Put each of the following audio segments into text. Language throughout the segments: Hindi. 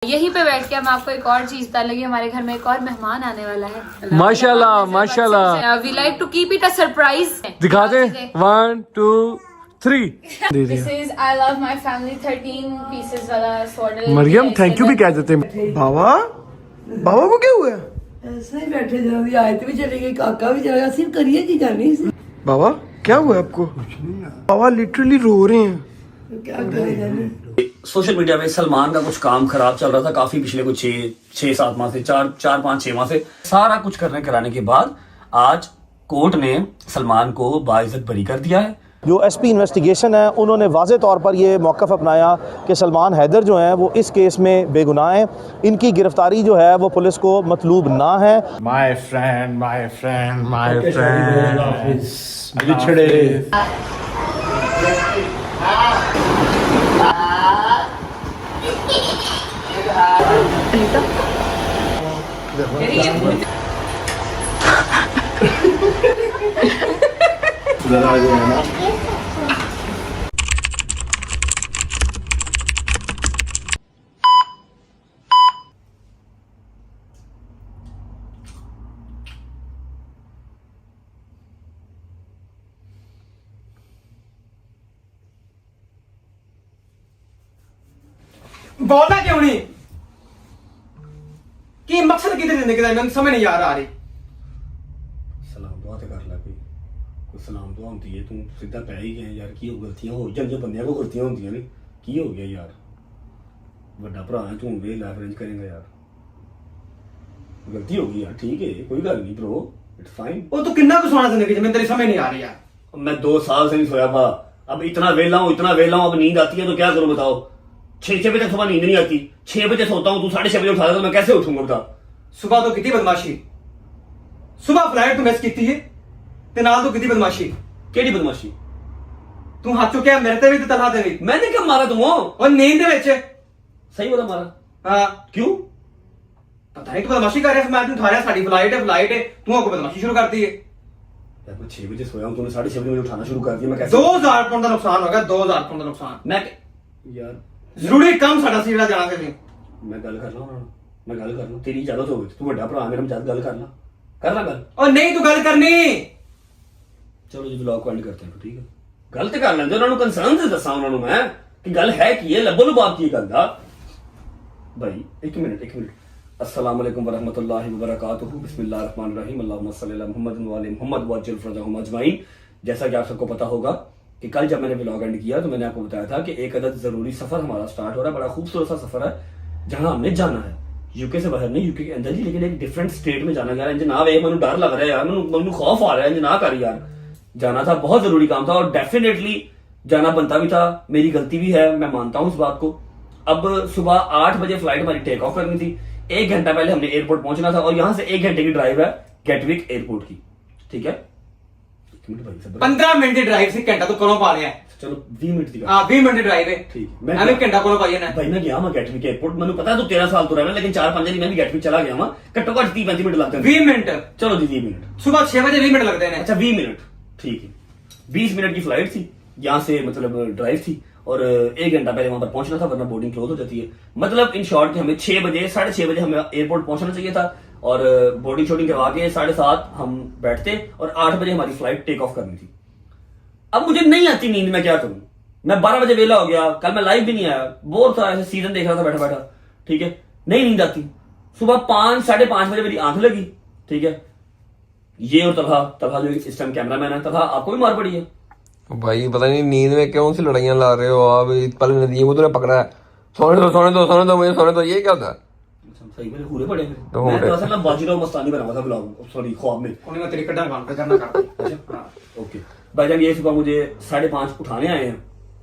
यहीं पे बैठ के हम आपको एक और चीज बता लगी, हमारे घर में एक और मेहमान आने वाला है। माशाल्लाह माशाल्लाह। We like to keep it a surprise. दिखा दे 1 2 3। This is I love my family 13 pieces वाला सॉर्डर। मरियम थैंक यू भी कह देते हैं। बाबा बाबा को क्या हुआ? ऐसे ही बैठे जरा दी आयत भी चली गई, काका भी चला गया, सिर्फ करिए की करनी है। बाबा क्या हुआ आपको? बाबा लिटरली रो रहे हैं। तो क्या करे जाने। सोशल मीडिया पे सलमान का कुछ काम खराब चल रहा था काफी पिछले कुछ 6-7 माह से 4-5-6 माह से। सारा कुछ करने कराने के बाद आज कोर्ट ने सलमान को बाइज्जत बरी कर दिया है। जो एसपी इन्वेस्टिगेशन है उन्होंने वाज़े तौर पर ये मौक़िफ़ अपनाया कि सलमान हैदर जो हैं वो इस केस में बेगुनाह हैं, इनकी गिरफ्तारी जो है वो पुलिस को मतलूब ना है। माय फ्रेंड बिछड़े बोलना क्यों नहीं कि मकसद किधर जिंदगी का मैं समझ नहीं आ रही। सलाम दुआ ते कर ला कोई सलाम दुआ होती है। तू सीधा पै ही गया यार। की गलतियां हो जांदियां, बंदियां को गलतियां होंदियां ने। की हो गया यार? बड़ा भरा है तू, वे लाइफ अरेंज करेंगे यार। गलती हो गई यार, ठीक है कोई गल नहीं ब्रो, इट्स फाइन। वो तू कितना कुछ सोना जिंदगी में तेरी समझ नहीं आ रही यार। मैं 2 साल से नहीं सोया था, अब इतना वेला हूँ अब नींद आती है तो क्या करूं बताओ। 6 बजे तक सुबह नींद नहीं आती, 6 बजे सोता हूँ, तू 6:30 बजे उठा दे तो मैं कैसे उठूंगा बता। सुबह तो कितनी बदमाशी, सुबह फ्लाइट तू मिस की है ते नाल तू कितनी बदमाशी। केड़ी बदमाशी? तू हाथ चुकिया मेरे ते भी ते तलहा ते भी। मैंने कब मारा तुम? और नींद दे विच सही बोला मारा। हां क्यों? पता नहीं तू बदमाशी कर रहा है। मैं तू उठा रहा, साडी फ्लाइट है तू आको बदमाशी शुरू कर दी है। यार मैं 6 बजे सोया हूं, तूने 6:30 बजे उठाना शुरू कर दिया। मैं कैसे? 2000 पाउंड का नुकसान हो गया, 2000 पाउंड का नुकसान। मैं यार जरूरी काम साडा सी जेड़ा जाना से नहीं। मैं गल कर ला, मैं गल कर ला, तेरी इजाजत हो तू बड़ा भरा मेरा, मैं गल कर ला गल। और नहीं तू गल करनी। चलो जी व्लॉग को एंड करते हैं ठीक है। गल ते कर लेंदे, उन्होंने कंसर्न से दसा उन्होंने मैं कि गल है की है, लब्बो लबाब की गल दा भाई। एक मिनट अस्सलाम वालेकुम वरहमतुल्लाहि वबरकातुहू। बिस्मिल्लाहिर्रहमानिर्रहीम। अल्लाहुम्मा सल्ली अला मुहम्मद व अला मुहम्मद वअज्जिल फरजहुम अजमाइन। जैसा कि आप सबको पता होगा कि कल जब मैंने व्लॉग एंड किया तो मैंने आपको बताया था कि एक अदद जरूरी सफर हमारा स्टार्ट हो रहा है। बड़ा खूबसूरत सा सफर है जहां हमने जाना है, यूके से बाहर नहीं, यूके के अंदर ही, लेकिन एक डिफरेंट स्टेट में जाना। यार जनाब ये मैंने डर लग रहा है यार, मैंने खौफ आ रहा है जना कर यार। जाना था, बहुत जरूरी काम था और डेफिनेटली जाना बनता भी था। मेरी गलती भी है, मैं मानता हूं इस बात को। अब सुबह 8 बजे फ्लाइट हमारी टेक ऑफ करनी थी। 1 घंटा पहले हमने एयरपोर्ट पहुंचना था और यहां से 1 घंटे की ड्राइव है गेटविक एयरपोर्ट की, ठीक है। 15 मिनट की ड्राइव से घंटा तो करो पा रहा है। चलो 20 मिनट की। हां 20 मिनट की ड्राइव है, ठीक। मैं घंटा करो पाइए ना भाई मैं गया मैं गेटविक एयरपोर्ट, मैंने पता है तो 13 साल तो रहा, लेकिन 4-5 दिन मैं भी गेटविक चला गया मैं। घट्टो घट 30-35 मिनट लगते हैं। 20 मिनट चलो जी 20 मिनट। सुबह 6 बजे 20 मिनट लगते हैं। अच्छा 20 मिनट ठीक है। 20 मिनट की फ्लाइट थी, यहाँ से मतलब ड्राइव थी और 1 घंटा पहले वहां पर पहुंचना था वरना बोर्डिंग क्लोज हो जाती है। मतलब इन शॉर्ट हमें 6 बजे 6:30 बजे हमें एयरपोर्ट पहुंचना चाहिए था और बोर्डिंग शॉर्डिंग करवा के 7:30 हम बैठते और 8 बजे हमारी फ्लाइट टेक ऑफ करनी थी। अब मुझे नहीं आती नींद, मैं क्या करूं। मैं 12 बजे वेला हो गया, कल मैं लाइव भी नहीं आया, बोर था, ऐसे सीजन देख रहा था बैठा ठीक है। नहीं नींद आती। सुबह 5-5:30 बजे मेरी आंख लगी, ठीक है। ये और तलहा जो इस टाइम कैमरामैन है, तलहा आपको भी मार पड़ी है भाई। पता नहीं नींद में कौन सी लड़ाइयां ला रहे हो आप। पल नदी को तूने पकड़ा है, सोने दो मुझे सोने दो। ये क्या था? सही में पूरे पड़े मैं तो असल में बाजीराव मस्तानी बना हुआ था ब्लॉग, सॉरी ख्वाब में। उन्हें मैं तेरी कड्डा कान पे करना अच्छा ओके भाईजान। ये सुबह मुझे 5:30 उठाने आए हैं।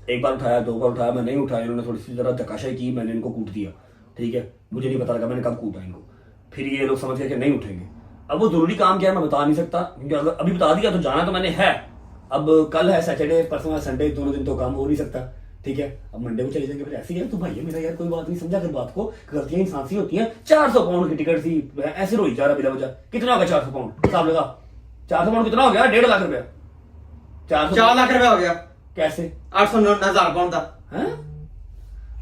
एक बार उठाया, 2 बार उठाया, मैं नहीं उठाया। इन्होंने थोड़ी सी जरा धक्काशाही की, मैंने इनको कूट दिया, ठीक है। मुझे नहीं पता लगा मैंने कब कूटा इनको। फिर ये लोग समझ गए कि नहीं उठेंगे। अब वो जरूरी काम क्या है मैं बता नहीं सकता, क्योंकि अगर अभी बता दिया तो जाना तो मैंने है। अब कल है सैटरडे, परसों है संडे, दोनों दिन तो काम हो नहीं सकता, ठीक है। अब मंडे को चले जाएंगे। फिर ऐसे ही है तो भाई मेरा यार कोई बात नहीं, समझा कर बात को। गलतियां इंसान सी होती हैं। 400 पाउंड की टिकट थी, ऐसे रोई जा रहा बिना वजह। कितना हो गया 400 पाउंड? हिसाब लगा 400 पाउंड कितना हो गया? 1.5 लाख रुपया। 4 लाख रुपया हो गया। कैसे? 809,000 पाउंड था। हैं?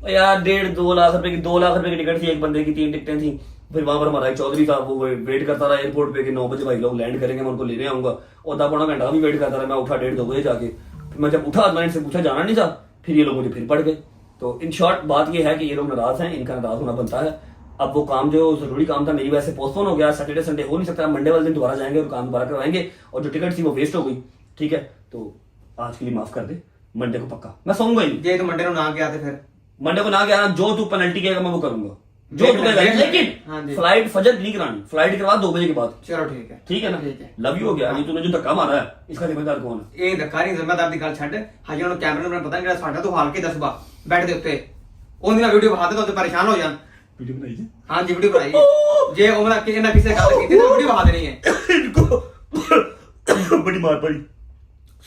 और यार 1.5-2 लाख रुपए की 2 लाख रुपए की टिकट थी एक बंदे की, 3 टिकटें थी। फिर वहां पर हमारा एक चौधरी था, वो वेट करता रहा एयरपोर्ट पे कि 9 बजे भाई लोग लैंड करेंगे, मैं उनको लेने आऊंगा। और 10-15 घंटा भी वेट करता रहा। मैं उठा 1:30-2 बजे जाके, फिर मैं जब उठा मैंने इनसे पूछा जाना नहीं था, फिर ये लोग मुझे फिर पड़ गए। तो इन शॉर्ट बात ये है कि ये लोग नाराज हैं, इनका नाराज होना बनता है। अब वो काम जो जरूरी काम था मेरी वजह से पोस्टपोन हो गया, सैटरडे संडे हो नहीं सकता, मंडे वाले दिन दोबारा जाएंगे और काम दोबारा करवाएंगे। और जो टिकट थी वो वेस्ट हो गई, ठीक है। तो आज के लिए माफ कर दे, मंडे को पक्का मैं सोऊंगा ही। ये तो मंडे को ना गया थे, फिर मंडे को ना गया, जो तू पेनल्टी कहेगा मैं वो करूंगा, जो तू कहेगा। हाँ लेकिन जी। फ्लाइट फजर नहीं करानी, फ्लाइट करवा 2 बजे के बाद। चलो ठीक है, ठीक है ना, ठीक है। लव यू हो गया। ये तूने जो धक्का मारा है इसका जिम्मेदार कौन है? ਇਹ ਧੱਕਾ ਨਹੀਂ ਜ਼ਿੰਮੇਦਾਰ ਦੀ ਗੱਲ ਛੱਡ। ਹਾਂ ਜਿਹਨਾਂ ਨੂੰ ਕੈਮਰੇ ਨੂੰ ਪਤਾ ਜਿਹੜਾ ਸਾਡਾ ਤੋਂ ਹਾਲ ਕੇ ਦੱਸ ਬਾ ਬੈਠ ਦੇ ਉੱਤੇ ਉਹਦੀ ਨਾਲ ਵੀਡੀਓ ਬਣਾ ਦੇ ਤਾਂ ਪਰੇਸ਼ਾਨ ਹੋ ਜਾਣ। वीडियो बनाई जी। ਹਾਂ ਜੀ ਵੀਡੀਓ ਬਣਾਈ ਜੇ ਉਹਨਾਂ ਕਿ ਇਹਨਾਂ ਕਿਸੇ ਗੱਲ ਕੀਤੀ ਤਾਂ ਵੀਡੀਓ ਬਣਾ ਦੇਣੀ ਹੈ। इनको बड़ी मार पड़ी।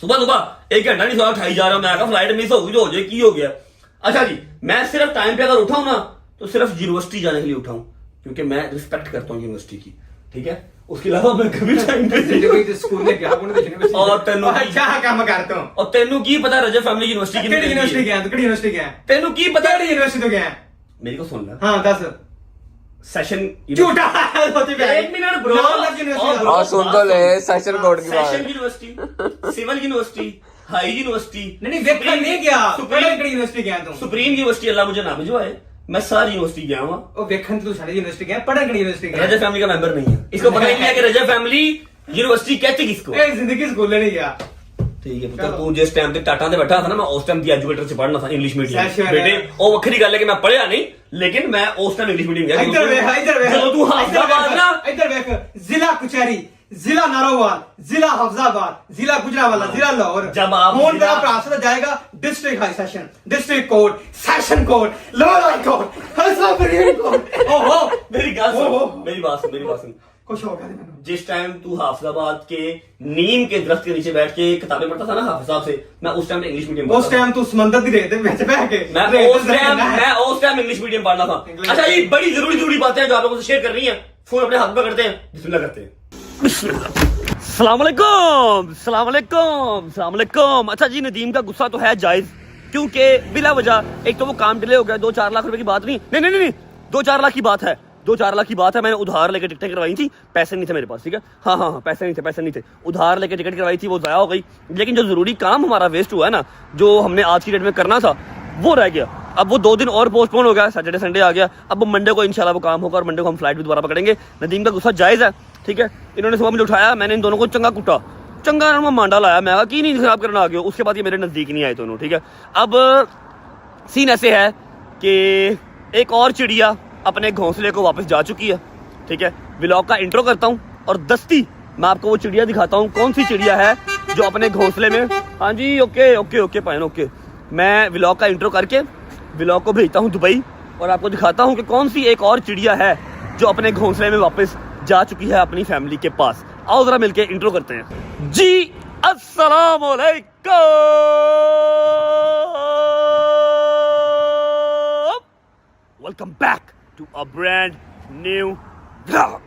सुबह सुबह 1 घंटा नहीं सोया, उठाई जा रहा हूं। मैं कहा फ्लाइट मिस हो गई तो हो जाए, की हो गया। अच्छा जी, मैं सिर्फ टाइम पे अगर उठाऊं ना तो सिर्फ यूनिवर्सिटी जाने के लिए उठाऊं, क्योंकि मैं रिस्पेक्ट करता हूं यूनिवर्सिटी की, ठीक है। उसके अलावा मैं कभी टाइम पे ਜਿਹੜੀ ਸਕੂਲ ਨੇ ਗਿਆ ਕੋਣ ਦੇ और तेनू ਅੱਛਾ ਕੰਮ ਕਰਦਾ ਹੂੰ। और तेनू की पता रजब फैमिली यूनिवर्सिटी ਕਿਹੜੀ ਯੂਨੀਵਰਸਿਟੀ ਗਿਆ ਤੂੰ? ਕਿਹੜੀ ਯੂਨੀਵਰਸਿਟੀ ਗਿਆ? तेनू की पता? ਕਿਹੜੀ ਯੂਨੀਵਰਸਿਟੀ ਤੋਂ ਗਿਆ? मेरी को सुन ले। ਹਾਂ ਦੱਸ। सेशन ਝੂਠਾ ਸੋਚੇ ਪਿਆ। 1 मिनट ब्रो। और सुन तो ले सेशन कोड की सेशन बात। University, civil university, high university. नहीं ਵੇਖਣ ਨਹੀਂ ਗਿਆ। सुप्रीम ਕਿਹੜੀ ਯੂਨੀਵਰਸਿਟੀ ਗਿਆ ਤੂੰ? सुप्रीम यूनिवर्सिटी अल्लाह मुझे ना भिजवाए, मैं सारी यूनिवर्सिटी गया हूँ। ਉਹ ਵੇਖਣ ਤੂੰ ਸਾਡੀ ਯੂਨੀਵਰਸਿਟੀ ਗਿਆ, ਪੜਨ ਕਿਹੜੀ ਯੂਨੀਵਰਸਿਟੀ ਗਿਆ? रजब फैमिली का मेंबर नहीं है, इसको पता ही नहीं है कि रजब फैमिली यूनिवर्सिटी कहती किसको। ਇਹ ਜ਼ਿੰਦਗੀ ਸਕੂਲੇ नहीं गया। ठीक है पुत्र, तू जिस टाइम पे टाटा से बैठा था ना, मैं उस टाइम दी एजुकेटर से पढ़ना था इंग्लिश मीडियम। सैशन बेटे वो वखरी गल है कि मैं पढ़िया नहीं, लेकिन मैं उस टाइम इंग्लिश मीडियम गया। इधर ਵੇਖ इधर ਵੇਖ ਜਦੋਂ ਤੂੰ ਹਫਜ਼ਾਬਾਦ ਨਾ इधर ਵੇਖ ਜ਼ਿਲ੍ਹਾ ਕੁਚਾਰੀ, ਜ਼ਿਲ੍ਹਾ ਨਾਰੋਵਾਲ, ਜ਼ਿਲ੍ਹਾ ਹਫਜ਼ਾਬਾਦ, ਜ਼ਿਲ੍ਹਾ ਗੁਜਰਾਵਾਲਾ, ਜ਼ਿਲ੍ਹਾ ਲਾਹੌਰ। जब आप ਹੁਣ तेरा ਭਰਾ ਸਦਾ ਜਾਏਗਾ district high session, district court, session court, lower high court, supreme court. ओहो मेरी गल ओहो। सुन, मेरी बात सुन, मेरी बात सुन। कुछ हो गया मैंने। जिस टाइम तू हाफिजाबाद के नीम के दरख्त के नीचे बैठ के किताबें पढ़ता था ना हाफिज साहब से, मैं उस टाइम इंग्लिश मीडियम उस टाइम तू समंदर दी रेत ਵਿੱਚ ਬਹਿ के मैं उस टाइम इंग्लिश मीडियम पढ़ना था। English अच्छा ये बड़ी जरूरी बातें हैं जो आप लोगों से शेयर करनी है। फोन अपने हाथ में करते हैं, बिस्मिल्लाह करते हैं। अस्सलाम वालेकुम, अस्सलाम वालेकुम, अस्सलाम वालेकुम। अच्छा जी, नदीम का गुस्सा तो है जायज, क्योंकि बिला वजह एक तो वो काम डिले हो गया। 2-4 लाख रुपए की बात नहीं 2-4 लाख की बात है, 2-4 लाख की बात है। मैंने उधार लेके टिकटें करवाई थी, पैसे नहीं थे मेरे पास, ठीक है। हाँ पैसे नहीं थे, उधार लेके टिकट करवाई थी, वो ज़ाया हो गई। लेकिन जो जरूरी काम हमारा वेस्ट हुआ है ना, जो हमने आज की डेट में करना था, वो रह गया। अब वो 2 दिन और पोस्टपोन हो गया, सैटरडे संडे आ गया। अब मंडे को इंशाल्लाह वो काम होगा और मंडे को हम फ्लाइट भी दोबारा पकड़ेंगे। नदीम का गुस्सा जायज़ है, ठीक है। इन्होंने सुबह मुझे उठाया, मैंने इन दोनों को चंगा कुटा, चंगा मांडा लाया। मैं कहा कि नींद खराब करना आ गया। उसके बाद ये मेरे नज़दीक नहीं आए दोनों, ठीक है। अब सीन ऐसे है कि एक और चिड़िया अपने घोंसले को वापस जा चुकी है, ठीक है। व्लॉग का इंट्रो करता हूँ और दस्ती मैं आपको वो चिड़िया दिखाता हूँ, कौन सी चिड़िया है जो अपने घोंसले में। हाँ जी, ओके पायन, ओके। मैं व्लॉग का इंट्रो करके व्लॉग को भेजता हूँ दुबई और आपको दिखाता हूँ कि कौन सी एक और चिड़िया है जो अपने घोंसले में वापस जा चुकी है अपनी फैमिली के पास। आओ जरा मिलके इंट्रो करते हैं जी। अस्सलाम वालेकुम, welcome back to a brand new vlog.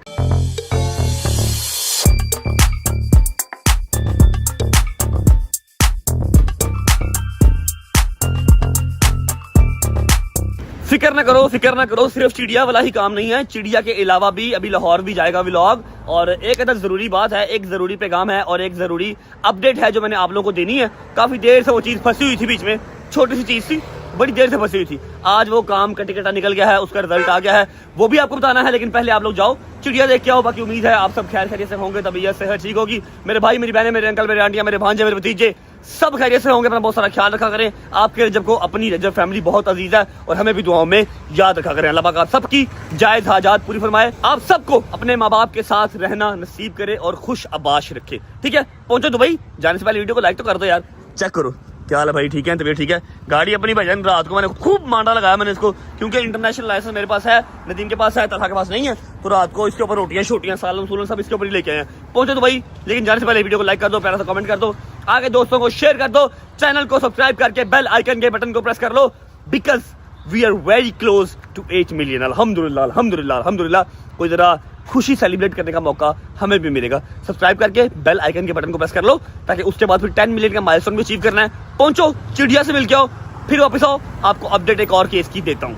फिक्र ना करो, सिर्फ चिड़िया वाला ही काम नहीं है, चिड़िया के अलावा भी अभी लाहौर भी जाएगा व्लॉग। और एक अदर जरूरी बात है, एक जरूरी पैगाम है और एक जरूरी अपडेट है जो मैंने आप लोगों को देनी है। काफी देर से वो चीज फंसी हुई थी बीच में, छोटी सी चीज थी, बड़ी देर से फंसी हुई थी। आज वो काम का टिकट निकल गया है, उसका रिजल्ट आ गया है, वो भी आपको बताना है। लेकिन पहले आप लोग जाओ चिड़िया देख के आओ। बाकी उम्मीद है आप सब खैर खैरियत से होंगे, तबीयत सेहत ठीक होगी। मेरे भाई, मेरी बहनें, मेरे अंकल, मेरे आंटियां, मेरे भांजे, मेरे भतीजे सब खैरियत से होंगे। अपना बहुत सारा ख्याल रखा करें। आपके रजब को अपनी रजब फैमिली बहुत अजीज है और हमें भी दुआओं में याद रखा करें। अल्लाह पाक आप सबकी जायज हाजात पूरी फरमाए, आप सबको अपने माँ बाप के साथ रहना नसीब करे और खुश आबाश रखे, ठीक है। पहुंचो दुबई, जाने से पहले वीडियो को लाइक तो कर दो यार। चेक करो क्या हाल है भाई, ठीक है, तबीयत ठीक है। गाड़ी अपनी भजन, रात को मैंने खूब मांडा लगाया मैंने इसको, क्योंकि इंटरनेशनल लाइसेंस मेरे पास है, नदीम के पास है, तलहा के पास नहीं है। तो रात को इसके ऊपर रोटियां शोटियां सालन सूलन सब इसके ऊपर ही लेके आए हैं। पहुंचो तो भाई, लेकिन जाने से पहले वीडियो को लाइक कर दो, प्यारा सा कमेंट कर दो, आगे दोस्तों को शेयर कर दो, चैनल को सब्सक्राइब करके बेल आइकन के बटन को प्रेस कर लो, because we are very close to 8 million. अल्हम्दुलिल्लाह अल्हम्दुलिल्लाह अल्हम्दुलिल्लाह। कोई जरा खुशी सेलिब्रेट करने का मौका हमें भी मिलेगा। सब्सक्राइब करके बेल आइकन के बटन को प्रेस कर लो, ताकि उसके बाद फिर 10 मिलियन का माइलस्टोन भी अचीव करना है। पहुंचो, चिड़िया से मिल के आओ, फिर वापस आओ, आपको अपडेट एक और केस की देता हूँ।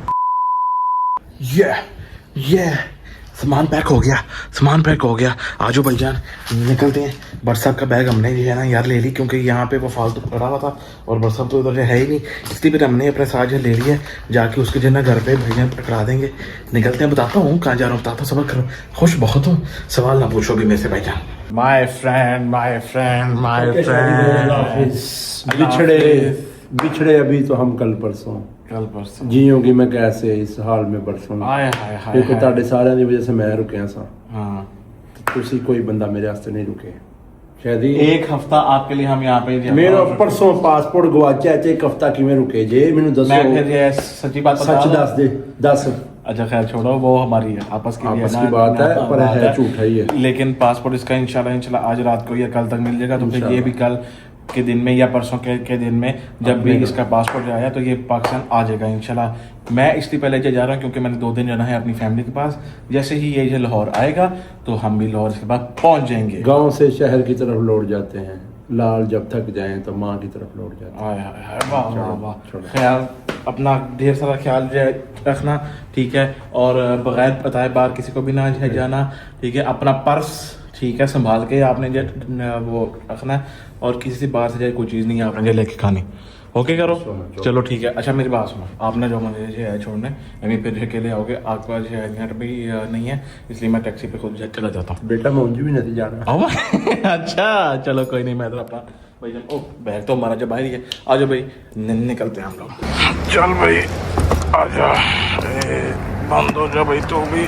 ये सामान पैक हो गया आजो भाईजान निकलते हैं। बरसात का बैग हमने जो है ना यार ले ली, क्योंकि यहाँ पे वो फालतू पड़ा हुआ था और बरसात तो उधर है ही नहीं, इसलिए फिर हमने अपने साथ जो ले लिया। जाके उसके जो है ना घर पे भाईजान पकड़ा देंगे। निकलते हैं, बताता हूँ कहाँ जा रहा हूँ, बताता हूँ, सबर करो, खुश बहुत हूँ, सवाल ना पूछो भी मेरे से भाईजान। My friend बिछड़े अभी तो हम कल परसों जीऊंगी मैं कैसे इस हाल में बरसों क्योंकि ਤੁਹਾਡੇ ਸਾਰਿਆਂ ਦੀ ਵਜ੍ਹਾ से मैं रुकिया सा हाँ तुसी कोई बंदा मेरे वास्ते नहीं रुके शायद ही एक हफ्ता आपके लिए हम यहाँ पे मेरा परसों पासपोर्ट गवाचा है, एक हफ्ता किवें रुके जे मैनू दसो। मैं फिर ये सच्ची बात सच दस दे दस। अच्छा खैर छोड़ो, वो हमारी आपस की बात है, पर है झूठा ही है। लेकिन पासपोर्ट इसका इंशाल्लाह आज रात को या कल तक मिल जाएगा, तो फिर ये भी कल के दिन में या परसों के दिन में जब भी इसका पासपोर्ट आया तो ये पाकिस्तान आ जाएगा इंशाल्लाह। मैं इसलिए पहले जा रहा हूँ क्योंकि मैंने 2 दिन जाना है अपनी फैमिली के पास। जैसे ही ये लाहौर आएगा तो हम भी लाहौर के बाद पहुंच जाएंगे। गांव से शहर की तरफ लौट जाते हैं, लाल जब थक जाएं तो माँ की तरफ लौट जाते हैं। वाह ख्याल अपना ढेर सारा ख्याल रखना, ठीक है, और बगैर बताए बाहर किसी को भी ना जाना, ठीक है। अपना पर्स ठीक है संभाल के आपने वो रखना है, और किसी से बाहर से जाए कोई चीज़ नहीं है आपने लेके खानी। ओके करो, चलो ठीक है। अच्छा मेरी बात सुनो, आपने जो मुझे है छोड़ने अभी फिर अकेले आओगे, आपके पास नेट भी नहीं है, इसलिए मैं टैक्सी पे खुद चला जाता हूँ। बेटा मैं भी नहीं जाना। अच्छा चलो कोई नहीं, मैं तो अपना भाई ओ बैग तो हमारा जब बाहर ही है। आ जाओ भाई निकलते हैं हम लोग। चल भाई आजा, बंद हो जा भाई, तू भी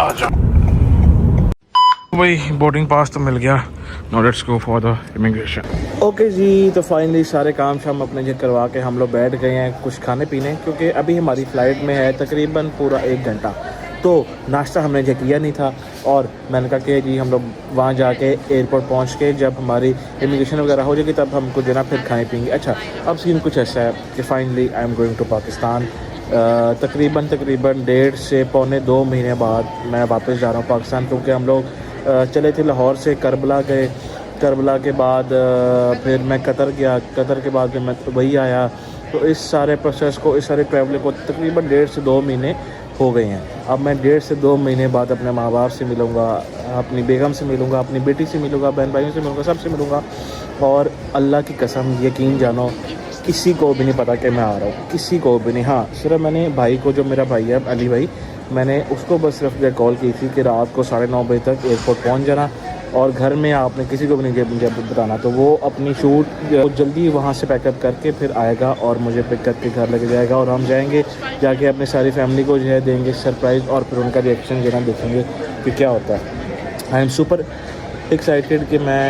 आजा भाई। बोर्डिंग पास तो मिल गया, now let's go for the immigration. Okay जी, तो फाइनली सारे काम शाम अपने जो करवा के हम लोग बैठ गए हैं कुछ खाने पीने, क्योंकि अभी हमारी फ़्लाइट में है तकरीबन पूरा 1 घंटा। तो नाश्ता हमने जो किया नहीं था, और मैंने कहा कि जी हम लोग वहाँ जाके एयरपोर्ट पहुँच के जब हमारी इमिग्रेशन वगैरह हो जाएगी तब हमको जो ना फिर खाएँ पिएंगे। अच्छा अब सीन कुछ ऐसा है कि finally I am going to Pakistan. तकरीबन 1.5 से पौने 2 महीने बाद मैं वापस जा रहा हूँ पाकिस्तान, क्योंकि हम लोग चले थे लाहौर से करबला गए, करबला के बाद फिर मैं कतर गया, कतर के बाद फिर मैं वही आया। तो इस सारे प्रोसेस को, इस सारे ट्रैवल को तकरीबन 1.5 से 2 महीने हो गए हैं। अब मैं 1.5 से 2 महीने बाद अपने माँ बाप से मिलूँगा, अपनी बेगम से मिलूँगा, अपनी बेटी से मिलूँगा, बहन भाइयों से मिलूँगा, सबसे मिलूँगा। और अल्लाह की कसम यकीन जानो किसी को भी नहीं पता कि मैं आ रहा हूँ, किसी को भी नहीं। हाँ सिर्फ मैंने भाई को, जो मेरा भाई है अली भाई, मैंने उसको बस सिर्फ कॉल की थी कि रात को 9:30 बजे तक एयरपोर्ट पहुंच जाना, और घर में आपने किसी को भी नहीं मुझे बताना। तो वो अपनी शूट जल्दी वहाँ से पैकअप करके फिर आएगा और मुझे पिक करके घर लेके जाएगा, और हम जाएंगे, जाके अपनी सारी फैमिली को जो है देंगे सरप्राइज़, और फिर उनका रिएक्शन जो है देखेंगे कि क्या होता है। आई एम सुपर एक्साइटेड कि मैं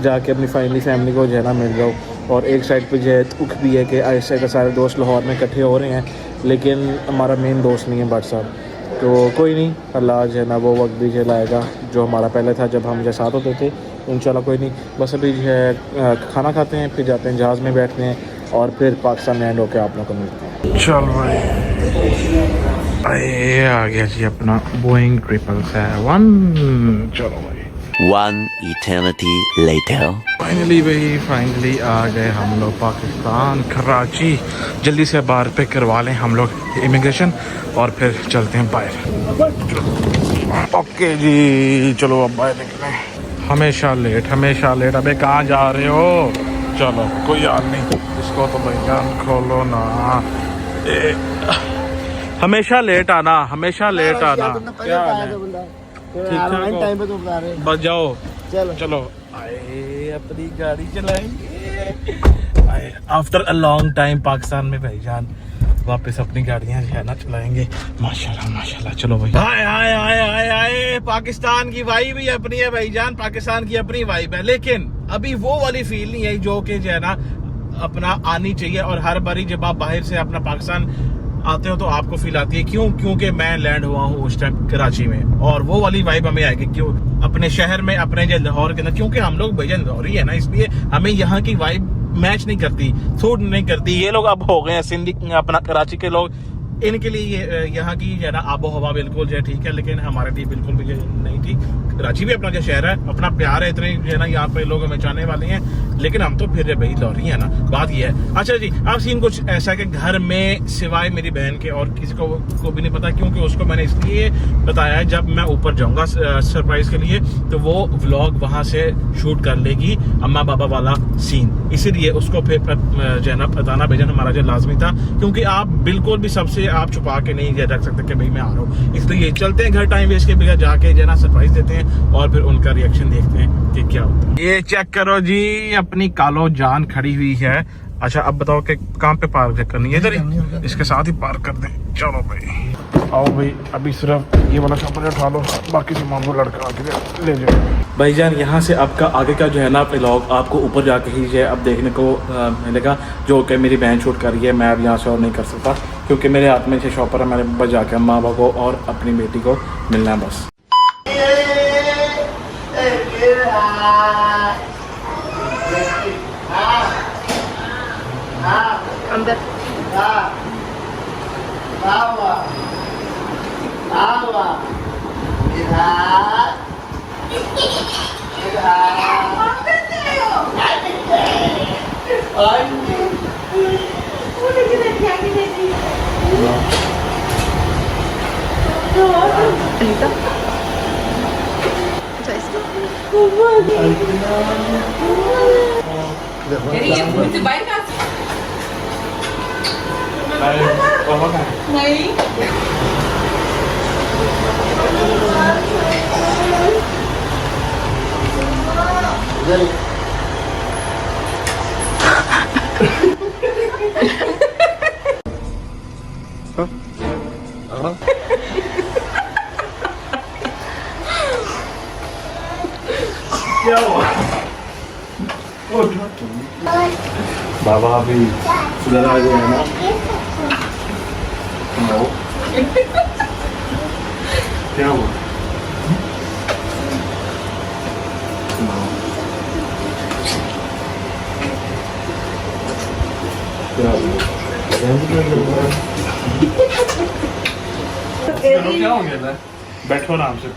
जाके अपनी फैमिली को जो है ना मिल जाऊँ। और एक साइड पे जो है दुख भी है कि ऐसे का सारे दोस्त लाहौर में इकट्ठे हो रहे हैं, लेकिन हमारा मेन दोस्त नहीं है भट्ट साहब। तो कोई नहीं, अल्लाह जो है ना वो वक्त भी जो लाएगा जो हमारा पहले था जब हम जो साथ होते थे, इंशाल्लाह। कोई नहीं, बस अभी जो है खाना खाते हैं, फिर जाते हैं जहाज़ में बैठते हैं, और फिर पाकिस्तान लैंड होकर आप लोग को मिलते हैं। चल भाई ये आ गया जी अपना बोइंग 777। चलो भाई, 1 eternity later. फाइनली आ गए हम लोग पाकिस्तान, कराची। जल्दी से बाहर पे करवा लें हम लोग इमिग्रेशन, और फिर चलते हैं बाहर। ओके जी चलो अब बाहर निकलें। हमेशा लेट। अबे कहाँ जा रहे हो? चलो कोई याद नहीं, इसको तो भैया खोलो ना। हमेशा लेट आना। क्या टाइम पे तो बता रहे, बस जाओ। चलो आए अपनी गाड़ी चलाएंगे after a long time Pakistan में भाईजान, वापस अपनी गाड़ियां जो है ना चलाएंगे। माशाल्लाह। चलो भाई, आए पाकिस्तान की वाइब भी अपनी है भाईजान, पाकिस्तान की अपनी वाइब है, लेकिन अभी वो वाली फील नहीं है जो कि जो है ना अपना आनी चाहिए। और हर बारी जब आप बाहर से अपना पाकिस्तान आते हो तो आपको फील आती है, क्योंकि मैं लैंड हुआ हूँ उस टाइम कराची में, और वो वाली वाइब हमें आएगी क्यों अपने शहर में, अपने जो लाहौर के अंदर, क्योंकि हम लोग भैया लाहौरी है ना, इसलिए हमें यहाँ की वाइब मैच नहीं करती, सूट नहीं करती। ये लोग अब हो गए हैं सिंधी, अपना कराची के लोग इनके लिए ये यहाँ की जो है ना आबो हवा बिल्कुल जो है ठीक है, लेकिन हमारे लिए बिल्कुल भी नहीं ठीक। कराची भी अपना जो शहर है, अपना प्यार है, इतने जो है ना यहाँ पे लोग हमें चाहने वाले हैं, लेकिन हम तो फिर भाई लौरी है ना, बात ये है। अच्छा जी, अब सीन कुछ ऐसा कि घर में सिवाय मेरी बहन के और किसी को भी नहीं पता, क्योंकि उसको मैंने इसलिए बताया है जब मैं ऊपर जाऊंगा सरप्राइज के लिए तो वो व्लॉग वहां से शूट कर लेगी अम्मा बाबा वाला सीन, इसीलिए उसको फिर जो है ना बताना भेजना हमारा जो लाजमी था, क्योंकि आप बिल्कुल भी सबसे आप छुपा के नहीं रख सकते कि भाई मैं आ रहा हूँ। इसलिए चलते हैं घर, टाइम वेस्ट के बगैर जाके जो है ना सरप्राइज देते हैं और फिर उनका रिएक्शन देखते हैं कि क्या होता है। ये चेक करो जी, अपनी कालो जान खड़ी हुई है। अच्छा अब बताओ कि कहाँ पे पार्क करनी है? इधर ही, इसके साथ ही पार्क कर दें। चलो भाई आओ भाई, अभी सिर्फ ये वाला कपड़ा उठा लो, बाकी सामान वो लड़का आके ले जाओ। भाईजान यहाँ से आपका आगे का जो है ना व्लॉग आपको ऊपर जाके ही जो है अब देखने को मिलेगा, जो कि मेरी बहन शूट कर रही है। मैं अब यहाँ से और नहीं कर सकता क्योंकि मेरे हाथ में छः शॉपर है, मैंने बस जाके माँ बाप को और अपनी बेटी को मिलना है बस। अंदर अनीता, अच्छा इसको ये मुझसे बाइक नहीं क्या हुआ? बाबा अभी सुधर आ गए ना। क्या हुआ? क्या हो गया था? बैठो आराम से।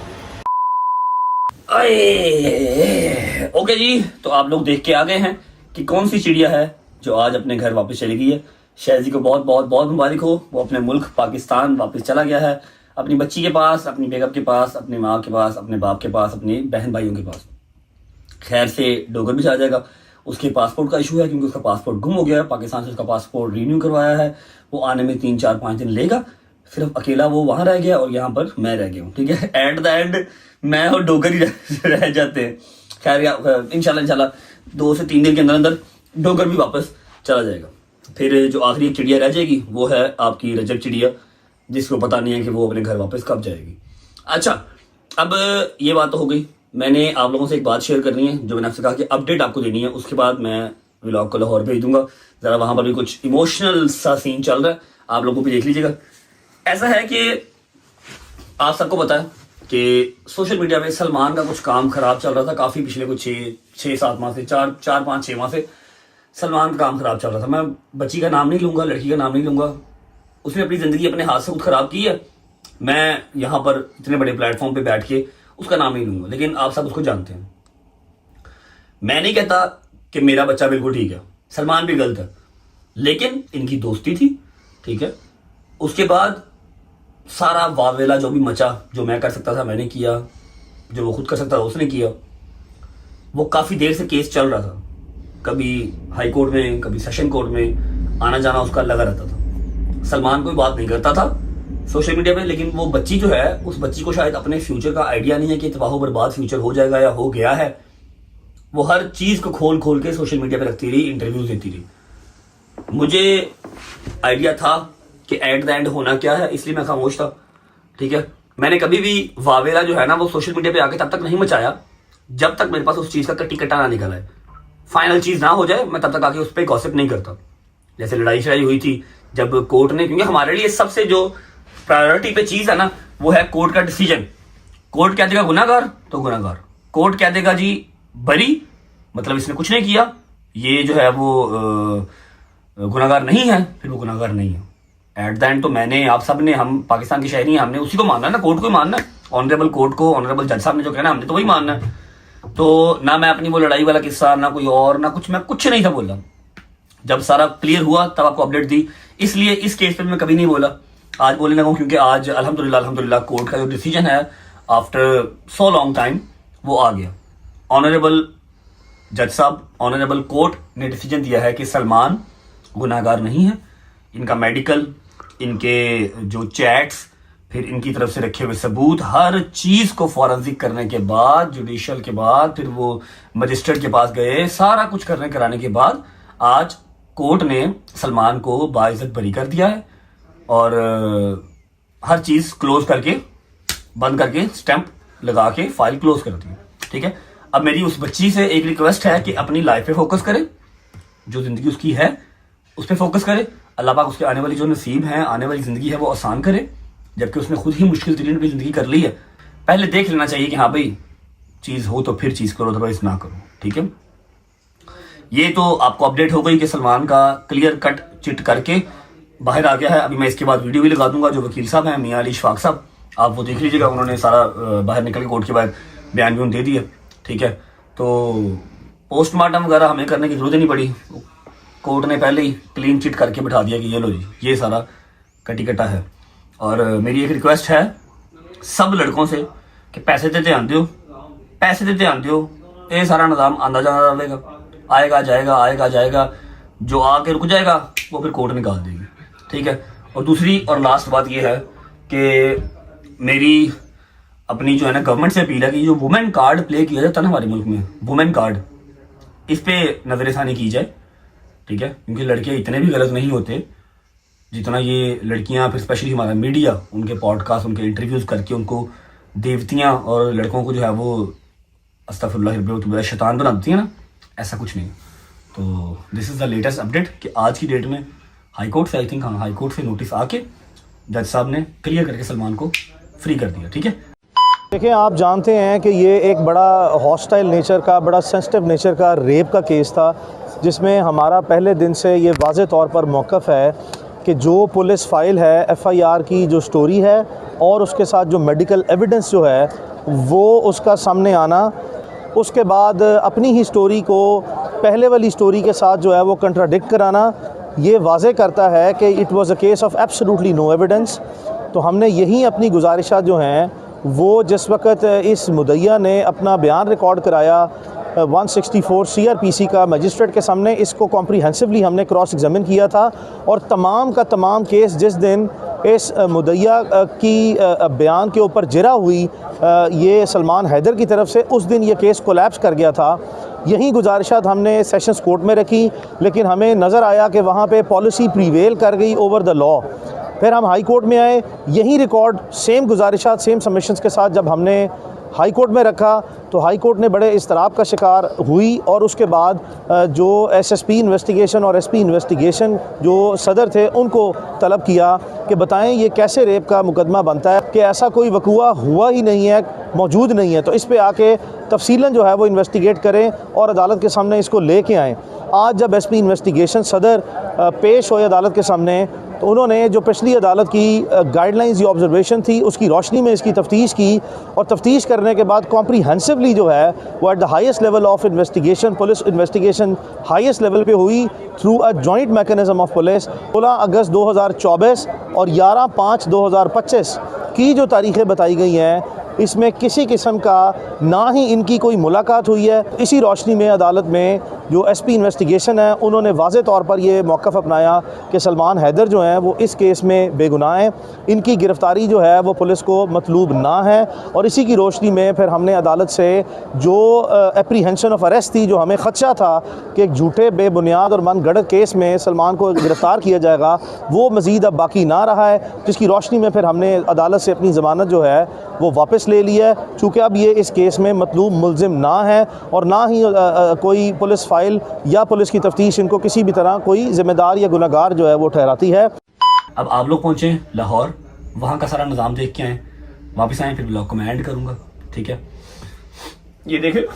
ओके जी, तो आप लोग देख के आ गए हैं कि कौन सी चिड़िया है जो आज अपने घर वापस चली गई है। शहजी को बहुत बहुत बहुत मुबारक हो, वो अपने मुल्क पाकिस्तान वापस चला गया है, अपनी बच्ची के पास, अपनी बेगम के पास, अपनी माँ के पास, अपने बाप के पास, अपने बहन भाइयों के पास। खैर से डोगर भी आ जाएगा। उसके पासपोर्ट का इशू है क्योंकि उसका पासपोर्ट गुम हो गया है, पाकिस्तान से उसका पासपोर्ट रीन्यू करवाया है, वो आने में 3 4 5 दिन लेगा। सिर्फ अकेला वो वहां रह गया और यहाँ पर मैं रह गया हूँ, ठीक है। एट द एंड मैं और डोगर ही रह जाते हैं। खैर इंशाल्लाह 2 से 3 दिन के अंदर अंदर डोगर भी वापस चला जाएगा। फिर जो आखिरी एक चिड़िया रह जाएगी वो है आपकी रजब चिड़िया, जिसको पता नहीं है कि वो अपने घर वापस कब जाएगी। अच्छा, अब ये बात तो हो गई। मैंने आप लोगों से एक बात शेयर करनी है, जो मैंने आपसे कहा कि अपडेट आपको देनी है। उसके बाद मैं व्लॉग को लाहौर भेज दूंगा। जरा वहां पर भी कुछ इमोशनल सा सीन चल रहा है, आप लोगों को भी देख लीजिएगा। ऐसा है कि आप सबको पता है कि सोशल मीडिया में सलमान का कुछ काम खराब चल रहा था काफी, पिछले कुछ 6-7 माह से, 4-5-6 माह से सलमान का काम खराब चल रहा था। मैं बच्ची का नाम नहीं लूंगा, लड़की का नाम नहीं लूंगा, उसने अपनी जिंदगी अपने हाथ से खुद खराब की है। मैं यहाँ पर इतने बड़े प्लेटफॉर्म पे बैठ के उसका नाम नहीं लूंगा, लेकिन आप सब उसको जानते हैं। मैं नहीं कहता कि मेरा बच्चा बिल्कुल ठीक है, सलमान भी गलत है, लेकिन इनकी दोस्ती थी, ठीक है। उसके बाद सारा वावेला जो भी मचा, जो मैं कर सकता था मैंने किया, जो वो खुद कर सकता था उसने किया। वो काफी देर से केस चल रहा था, कभी हाई कोर्ट में, कभी सेशन कोर्ट में, आना जाना उसका लगा रहता था। सलमान कोई बात नहीं करता था सोशल मीडिया पे, लेकिन वो बच्ची जो है, उस बच्ची को शायद अपने फ्यूचर का आइडिया नहीं है कि तबाह बर्बाद फ्यूचर हो जाएगा या हो गया है। वो हर चीज को खोल खोल के सोशल मीडिया पे रखती रही, इंटरव्यूज देती रही। मुझे आइडिया था कि एट द एंड होना क्या है, इसलिए मैं खामोश था, ठीक है। मैंने कभी भी वावेला जो है ना वो सोशल मीडिया पे आके तब तक नहीं मचाया जब तक मेरे पास उस चीज का कट्टी कट्टा ना निकला है, फाइनल चीज ना हो जाए। मैं तब तक आके उस पर गॉसिप नहीं करता। जैसे लड़ाई शड़ाई हुई थी जब कोर्ट ने, क्योंकि हमारे लिए सबसे जो प्रायोरिटी पे चीज है ना वो है कोर्ट का डिसीजन। कोर्ट क्या देगा, गुनाहगार तो गुनाहगार, कोर्ट क्या देगा जी, बरी, मतलब इसने कुछ नहीं किया, ये जो है वो गुनाहगार नहीं है, फिर वो गुनाहगार नहीं है। एट द एंड तो मैंने, आप सब ने, हम पाकिस्तान के शहरी हैं, हमने उसी को मानना है ना, कोर्ट को ही मानना है, ऑनरेबल कोर्ट को, ऑनरेबल जज साहब ने जो कहना हमने तो वही मानना है। तो ना मैं अपनी वो लड़ाई वाला किस्सा, ना कोई और, ना कुछ, मैं कुछ नहीं था बोला। जब सारा क्लियर हुआ तब आपको अपडेट दी, इसलिए इस केस पे मैं कभी नहीं बोला। आज बोलने लगा क्योंकि आज अल्हम्दुलिल्लाह कोर्ट का जो डिसीजन है आफ्टर सो लॉन्ग टाइम वो आ गया। ऑनरेबल जज साहब, ऑनरेबल कोर्ट ने डिसीजन दिया है कि सलमान गुनाहगार नहीं है। इनका मेडिकल, इनके जो चैट्स, फिर इनकी तरफ से रखे हुए सबूत, हर चीज को फॉरेंसिक करने के बाद, जुडिशियल के बाद, फिर वो मजिस्ट्रेट के पास गए, सारा कुछ कराने के बाद आज कोर्ट ने सलमान को बाइज्जत बरी कर दिया है और हर चीज क्लोज करके, बंद करके, स्टैंप लगा के फाइल क्लोज कर दी। ठीक है, अब मेरी उस बच्ची से एक रिक्वेस्ट है कि अपनी लाइफ पे फोकस करे, जो जिंदगी उसकी है उस पर फोकस करे। अल्लाह पाक उसके आने वाली जो नसीब है, आने वाली जिंदगी है वो आसान करे, जबकि उसने खुद ही मुश्किल तरीन अपनी जिंदगी कर ली है। पहले देख लेना चाहिए कि हाँ भाई चीज हो तो फिर चीज करो, अदरवाइज ना करो। ठीक है, ये तो आपको अपडेट हो गई कि सलमान का क्लियर कट चिट करके बाहर आ गया है। अभी मैं इसके बाद वीडियो भी लगा दूंगा, जो वकील साहब हैं मियां अली इशफाक साहब, आप वो देख लीजिएगा, उन्होंने सारा बाहर निकल के कोर्ट के बाद बयान भी दे दिया। ठीक है, तो पोस्टमार्टम वगैरह हमें करने की जरूरत नहीं पड़ी, कोर्ट ने पहले ही क्लीन चिट करके बैठा दिया कि ये लो जी, ये सारा कटी कटा है। और मेरी एक रिक्वेस्ट है सब लड़कों से कि पैसे ते ध्यान दियो, पैसे ते ध्यान दियो, ये सारा निज़ाम आंदा जाना रहेगा, आएगा जाएगा, आएगा जाएगा, जो आके रुक जाएगा वो फिर कोर्ट निकाल देगी। ठीक है, और दूसरी और लास्ट बात ये है कि मेरी अपनी जो है ना गवर्नमेंट से अपील है कि जो वुमेन कार्ड प्ले किया जाता है ना हमारे मुल्क में, वुमेन कार्ड, इस पे नजरसानी की जाए। ठीक है, क्योंकि लड़के इतने भी गलत नहीं होते जितना ये लड़कियां, फिर स्पेशली हमारा मीडिया उनके पॉडकास्ट, उनके इंटरव्यूज करके उनको देवतियां और लड़कों को जो है वो अस्तगफिरुल्लाह शैतान बना देती है ना, ऐसा कुछ नहीं। तो this is the latest update कि आज की डेट में हाई कोर्ट से, आई थिंक हाँ, हाई कोर्ट से नोटिस आके जज साहब ने क्लियर करके सलमान को फ्री कर दिया। ठीक है, देखिए, आप जानते हैं कि ये एक बड़ा हॉस्टाइल नेचर का, बड़ा सेंसिटिव नेचर का रेप का केस था, जिसमें हमारा पहले दिन से ये वाज़े तौर पर मौक़िफ़ है कि जो पुलिस फ़ाइल है, FIR की जो स्टोरी है और उसके साथ जो मेडिकल एविडेंस जो है वो उसका सामने आना, उसके बाद अपनी ही स्टोरी को पहले वाली स्टोरी के साथ जो है वो कंट्राडिक्ट कराना, ये वाज़े करता है कि it was a case of absolutely no evidence. तो हमने यही अपनी गुजारिशात जो हैं वो, जिस वक़्त इस मुद्दइया ने अपना बयान रिकॉर्ड कराया 164 CRPC का मजिस्ट्रेट के सामने, इसको कॉम्प्रीहेंसिवली हमने क्रॉस एग्जामिन किया था और तमाम का तमाम केस जिस दिन इस मुद्दइया की बयान के ऊपर जिरा हुई ये सलमान हैदर की तरफ से, उस दिन ये केस कोलैप्स कर गया था। यही गुजारिशात हमने सेशंस कोर्ट में रखी, लेकिन हमें नज़र आया कि वहाँ पे पॉलिसी प्रीवेल कर गई ओवर द लॉ। फिर हम हाई कोर्ट में आए, यही रिकॉर्ड सेम गुजारिशात, सेम सबमिशंस के साथ जब हमने हाई कोर्ट में रखा तो हाई कोर्ट ने बड़े इस्तराब का शिकार हुई और उसके बाद जो SSP इन्वेस्टिगेशन और SP इन्वेस्टिगेशन जो सदर थे उनको तलब किया कि बताएं ये कैसे रेप का मुकदमा बनता है, कि ऐसा कोई वक़ुआ हुआ ही नहीं है, मौजूद नहीं है, तो इस पे आके तफसीलन जो है वो इन्वेस्टिगेट करें और अदालत के सामने इसको लेके आएँ। आज जब SP इन्वेस्टिगेशन सदर पेश हुए अदालत के सामने तो उन्होंने जो पिछली अदालत की गाइडलाइंस या ऑब्जर्वेशन थी उसकी रोशनी में इसकी तफ्तीश की और तफ्तीश करने के बाद कॉम्प्रीहेंसिवली जो है वो at the highest level of investigation, police investigation highest level पे हुई through a joint mechanism of police. 16 अगस्त 2024 और 11/5/2025 की जो तारीखें बताई गई हैं, इसमें किसी किस्म का ना ही इनकी कोई मुलाकात हुई है। इसी रोशनी में अदालत में जो SP इन्वेस्टिगेशन है उन्होंने वाज़े तौर पर ये मौक़िफ़ अपनाया कि सलमान हैदर जो हैं वो इस केस में बेगुनाह हैं, इनकी गिरफ़्तारी जो है वो पुलिस को मतलूब ना है। और इसी की रोशनी में फिर हमने अदालत से जो एप्रीहेंशन ऑफ अरेस्ट थी, जो हमें ख़दशा था कि एक झूठे बेबुनियाद और मन गढ़ंत केस में सलमान को गिरफ़्तार किया जाएगा, वो मज़ीद अब बाकी ना रहा है, जिसकी रोशनी में फिर हमने अदालत से अपनी ज़मानत जो है वो वापस ले ली है, चूँकि अब ये इस केस में मतलूब मुल्ज़िम ना है और ना ही कोई पुलिस फाइल या पुलिस की तफ्तीश इनको किसी भी तरह कोई जिम्मेदार या गुनहगार जो है वो ठहराती है। अब आप लोग पहुंचे लाहौर, वहाँ का सारा निज़ाम देख के आए, वापस आए, फिर ब्लॉग को मैं एंड करूँगा। ठीक है, ये देखे,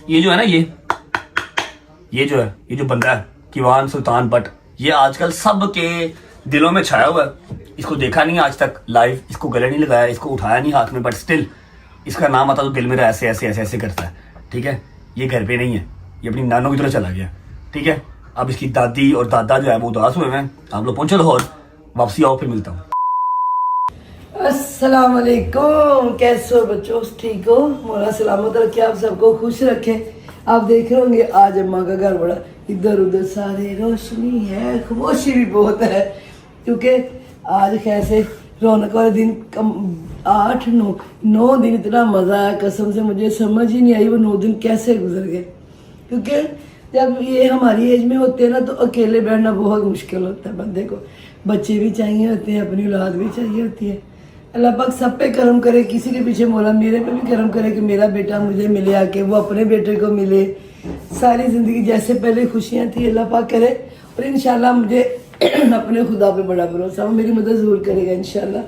ये जो है ना, ये जो है, ये जो बंदा है किवान सुल्तान बट, ये आजकल सबके दिलों में छाया हुआ है। इसको देखा नहीं आज तक लाइव, इसको गले नहीं लगाया, इसको उठाया नहीं हाथ में, बट स्टिल इसका नाम आता तो दिल मेरा ऐसे ऐसे ऐसे ऐसे करता है। ठीक है, ये घर पे नहीं है, ये अपनी नानों की तरह चला गया। ठीक है, अब इसकी दादी और दादा जो है वो उदास हुए हैं। आप लोग पहुंचो लाहौर, वापसी आओ, फिर मिलता हूँ। अस्सलाम वालेकुम, कैसे हो बच्चों, ठीक हो? मौला सलामत रखे, आप सबको खुश रखे। आप देख रहे होंगे आज अम्मा का घर बड़ा इधर उधर सारे रोशनी है, खामोशी भी बहुत है, क्योंकि आज कैसे रौनक वाले दिन 8-9 दिन इतना मजा आया, कसम से मुझे समझ ही नहीं आई वो 9 दिन कैसे गुजर गए। क्योंकि जब ये हमारी एज में होते हैं ना तो अकेले बैठना बहुत मुश्किल होता है बंदे को, बच्चे भी चाहिए होते हैं, अपनी औलाद भी चाहिए होती है। अल्लाह पाक सब पे करम करे, किसी के पीछे मौला मेरे पे भी करम करे कि मेरा बेटा मुझे मिले आके, वो अपने बेटे को मिले, सारी ज़िंदगी जैसे पहले खुशियाँ थी अल्लाह पाक करे। और इंशाल्लाह मुझे अपने खुदा पे बड़ा भरोसा, वो मेरी मदद ज़रूर करेगा इंशाल्लाह।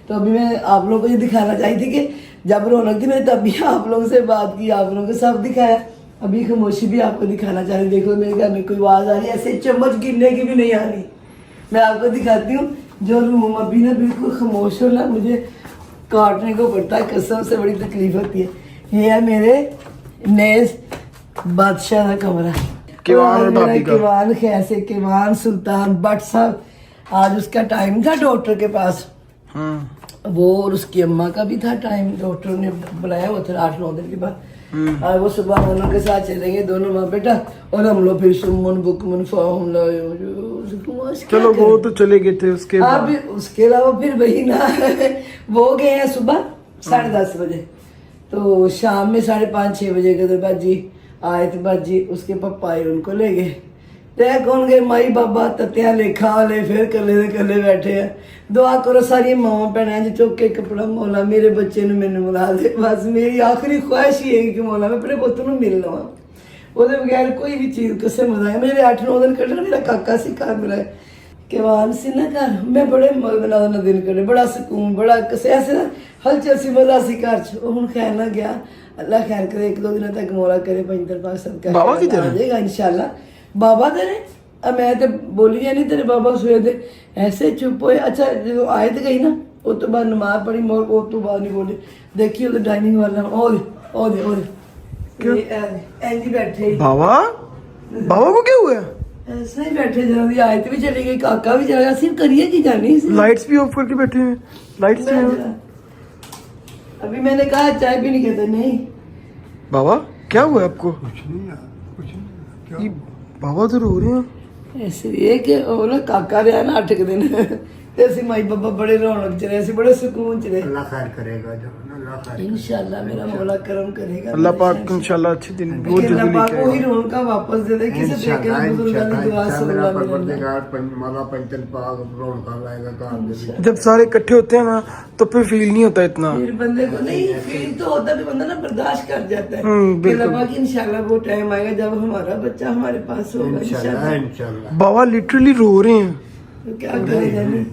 तो अभी मैं आप लोगों को ये दिखाना चाही थी कि जब रौनक थी मैंने तभी आप लोगों से बात की, आप लोगों को सब दिखाया। अभी खामोशी भी आपको दिखाना चाह रही, देखो मेरे घर में कोई आवाज़ आ रही है, ऐसे चम्मच गिरने की भी नहीं आ रही। मैं आपको दिखाती हूँ जो रूम अभी ना बिल्कुल खामोश हो ना, मुझे काटने को पड़ता है, कसम से बड़ी तकलीफ होती है। ये है मेरे नए बादशाह का कमरा, किवान कैसे किवान सुल्तान बट साहब, आज उसका टाइम था डॉक्टर के पास, वो और उसकी अम्मा का भी था टाइम, डॉक्टर ने बुलाया हुआ था 8-9 दिन के बाद। और वो सुबह दोनों के साथ चलेंगे, दोनों माँ बेटा, और हम लोग फिर सुमन बुकमन फॉर्म चलो वो तो चले गए थे, उसके बाद उसके अलावा फिर वही ना वो गए हैं सुबह 10:30 बजे, तो शाम में 5:30-6 बजे के बाजी आए थे बाजी, उसके पप्पा आए उनको ले गए। तय कौन गए, माई बाबा तत्या लेखा वाले फिर कले बैठे हैं। दुआ करो सारी मावा भैन जी, चुक के कपड़ा मौला मेरे बच्चे ने मैंने मिला दे, बस मेरी आखिरी ख्वाहिश ही है कि मौला मैं अपने पुत्र को मिल लवा, वो बगैर कोई भी चीज़ किसे मजा है। मेरे 8-9 दिन कटे, मेरा काका सी घर मिला है किवान से ना घर, मैं बड़े मजा दिन कटे, बड़ा सुकून, बड़ा कसे ऐसे ना हलचल सी मजा सी घर च। हूँ खैर ना गया, अल्लाह खैर करे 1-2 दिन तक मौला करे पंजर पाक सब बाबा की आ जाएगा इंशाल्लाह। बाबा तेरे मैं तो बोली है नहीं, तेरे बाबा सोए थे ऐसे चुप हुए। अच्छा जो आए थे गई ना, वो तो बाद नमाज पढ़ी मोर, वो तो बाद नहीं बोले, देखिए तो डाइनिंग वाला और एंजी बैठे बाबा को क्या हुआ? ऐसे ही बैठे, जल्दी आए थे भी चली गई, काका भी चला गया, सिर्फ करिए की जानी, लाइट्स भी ऑफ करके बैठे हैं, लाइट्स भी। अभी मैंने कहा चाय भी नहीं कहते, नहीं बाबा क्या हुआ आपको? कुछ नहीं, बाबा तो रो रहे हैं। ऐसे ये कि वो ना काका रहा ना 8 दिन, ऐसे माई बाबा बड़े रौनक च रहे, ऐसे बड़े सुकून च रहे। अल्लाह खैर करेगा इंशाल्लाह, मेरा मौला करम करेगा, अल्लाह पाक इंशाल्लाह अच्छे दिन बहुत जल्दी लेके आएगा, वही रौनक वापस दे दे, किसी तरीके से बुजुर्गों की दुआ सुन ला। जब सारे इकट्ठे होते हैं ना तो फिर फील नहीं होता इतना, फिर बंदे को नहीं फील तो होता, भी बंदा ना बर्दाश्त कर जाता है। कि इंशाल्लाह वो टाइम आएगा जब हमारा बच्चा हमारे पास होगा इंशाल्लाह। बाबा लिटरली रो रहे हैं, तो क्या करे जाने,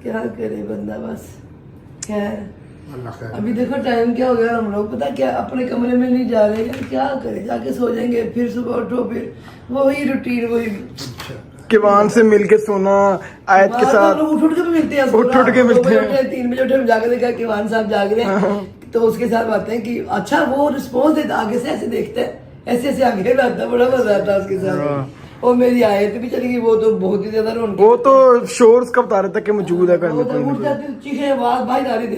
क्या करे बंदा, बस खैर। अभी देखो टाइम क्या हो गया, हम लोग पता क्या अपने कमरे में नहीं जा रहे हैं, क्या करे, जाके सो जाएंगे, फिर सुबह उठो, फिर वही रूटीन, वही किवान से मिलके सोना, आयत के साथ उठ के मिलते हैं, 3 बजे उठे, जाके देखा किवान साहब जाग रहे हैं, तो उसके साथ बातें हैं कि अच्छा वो रिस्पॉन्स देता, आगे से ऐसे देखते हैं, ऐसे आगे लाता, बड़ा मजा आता है उसके साथ। और मेरी आयत भी चली गई, वो तो बहुत ही ज्यादा रोन, वो तो शोर्स का बता रहे थे कि मौजूद है करने पे, उठ जाती चीखें आवाज बाहर आ रही थी।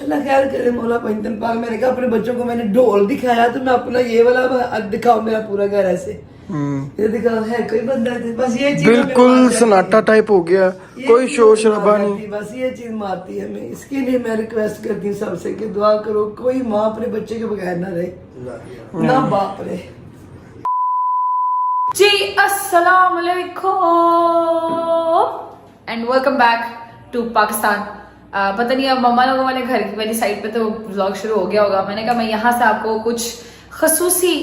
अल्लाह खैर करे मौला पंजन पाक। मैंने कहा अपने बच्चों को मैंने ढोल दिखाया, तो मैं अपना ये वाला दिखाओ, मेरा पूरा घर ऐसे ये दिखाओ, है कोई बंदा, बस ये चीज बिल्कुल सन्नाटा टाइप हो गया, कोई शोर शराबा नहीं, बस ये चीज मारती है। मैं इसके लिए मैं रिक्वेस्ट करती हूँ सबसे कि दुआ करो, कोई माँ अपने बच्चे के बगैर ना रहे, ना बाप रहे। जी अस्सलाम वालेकुम and welcome back to Pakistan. पता नहीं अब मम्मा लोगों वाले घर की वाली साइड पे तो व्लॉग शुरू हो गया होगा। मैंने कहा मैं यहाँ से आपको कुछ खसूसी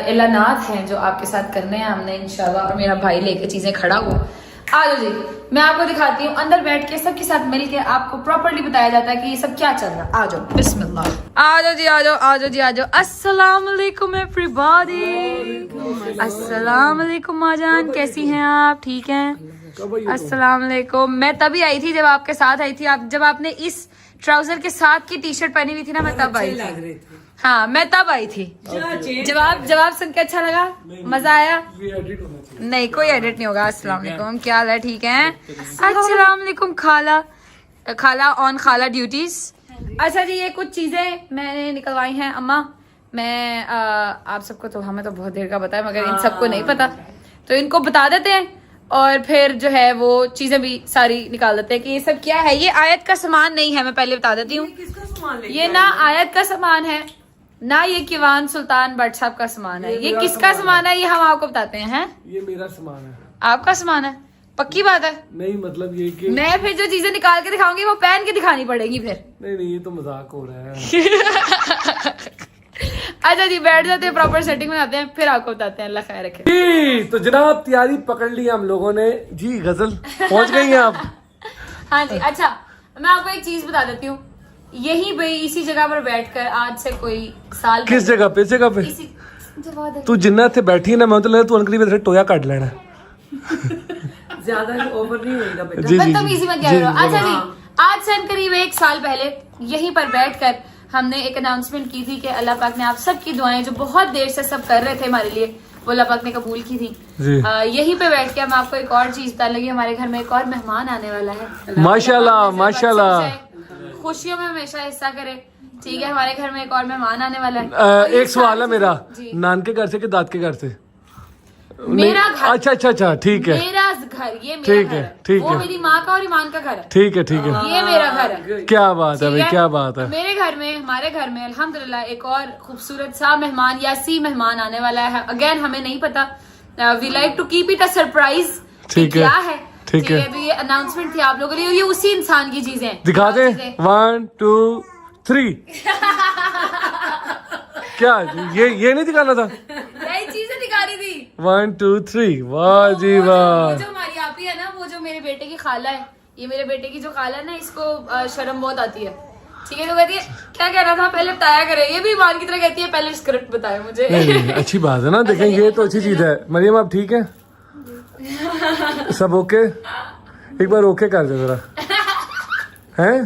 ऐलानात हैं जो आपके साथ करने हैं हमने इंशाल्लाह, और मेरा भाई लेके चीज़ें खड़ा हुआ। आ जाओ जी, मैं आपको दिखाती हूँ अंदर बैठ के सबके साथ मिल के आपको प्रॉपर्ली बताया जाता है कि ये सब क्या चल रहा है। आ जाओ, बिस्मिल्लाह। आ जाओ जी, आ जाओ, आ जाओ जी, आ जाओ। अस्सलाम वालेकुम एवरीबॉडी। अस्सलाम वालेकुम माजान, कैसी हैं आप? ठीक हैं? अस्सलाम वालेकुम। मैं तभी आई थी जब आपके साथ आई थी। आप जब आपने इस ट्राउजर के साथ की टी शर्ट पहनी हुई थी ना, मैं तब आई थी। हाँ, मैं तब आई थी। जवाब सुन के अच्छा लगा, मजा आया? नहीं, कोई एडिट नहीं होगा। अस्सलाम वालेकुम, क्या हाल है? ठीक हैं? अस्सलाम वालेकुम खाला। खाला ऑन खाला ड्यूटीज। अच्छा जी, ये कुछ चीजें मैंने निकलवाई हैं अम्मा। मैं आप सबको तो, हमें तो बहुत देर का पता है, मगर इन सबको नहीं पता, तो इनको बता देते हैं और फिर जो है वो चीजें भी सारी निकाल देते हैं कि ये सब क्या है। ये आयत का सामान नहीं है, मैं पहले बता देती हूँ। ये ना आयत का सामान है, ना ये किवान सुल्तान भट्ट साहब का सामान है। ये किसका सामान है ये हम आपको बताते हैं। ये मेरा सामान है। आपका सामान है? पक्की बात है? नहीं, मतलब ये कि मैं फिर जो चीजें निकाल के दिखाऊंगी वो पहन के दिखानी पड़ेगी फिर। नहीं, ये तो मजाक हो रहा है। अच्छा जी, बैठ जाते हैं, प्रॉपर सेटिंग में आते हैं, फिर आपको बताते हैं। अल्लाह खैर रखे। जी, तो जनाब तैयारी पकड़ ली हम लोगों ने जी। गजल पहुंच गई हैं आप? हाँ जी। अच्छा, मैं आपको एक चीज बता देती हूँ। यहीं पे इसी जगह पर बैठकर आज से कोई साल किस जगह पे? इस जगह पे तू जिन्ना इत्थे बैठी है ना, मैं तो लगता तू अनकरी में टोया काट लेना। ज्यादा ओवर नहीं होगा बेटा। जी जी बदतमीजी मत किया करो। अच्छा जी, आज से करीब 1 साल पहले यहीं पर बैठकर हमने एक अनाउंसमेंट की थी कि अल्लाह पाक ने आप सबकी दुआएं जो बहुत देर से सब कर रहे थे हमारे लिए, वो अल्लाह पाक ने कबूल की थी। यहीं पे बैठ के हम आपको एक और चीज बताने लगी। हमारे घर में एक और मेहमान आने वाला है। माशाल्लाह माशाल्लाह। खुशियों में हमेशा हिस्सा करे, ठीक है? हमारे घर में एक और मेहमान आने वाला है। एक सवाल है मेरा, नान के घर से कि दाद के घर से? मेरा घर। अच्छा अच्छा अच्छा, ठीक है। मेरा घर, ये मेरा ठीक घर है, है। ठीक वो है। मेरी माँ का और ईमान का घर है। ठीक है, ठीक है। ये मेरा घर है। क्या बात है ठीक भाई, क्या बात है। मेरे घर में, हमारे घर में अल्हम्दुलिल्लाह एक और खूबसूरत सा मेहमान या सी मेहमान आने वाला है। अगेन हमें नहीं पता, we like to keep it a surprise. ठीक है, क्या है? ठीक है। तो ये अनाउंसमेंट थी आप लोगों के लिए। ये उसी इंसान की चीजें हैं। दिखा दे। 1 2 3। क्या ये नहीं दिखाना था? यही चीजें दिखा रही थी। 1 2 3। वाह जी वाह। वो जो हमारी आपी है ना, वो जो मेरे बेटे की खाला है, ये मेरे बेटे की जो खाला है ना, इसको शर्म बहुत आती है। ठीक है, तो कहती है क्या कह रहा था पहले बताया करे। ये भी ईमान की तरह कहती है पहले स्क्रिप्ट बताया मुझे। नहीं, अच्छी बात है ना। देखें, ये तो अच्छी चीज है। मरियम आप ठीक है? सब ओके? एक बार ओके कर दे जरा। हैं?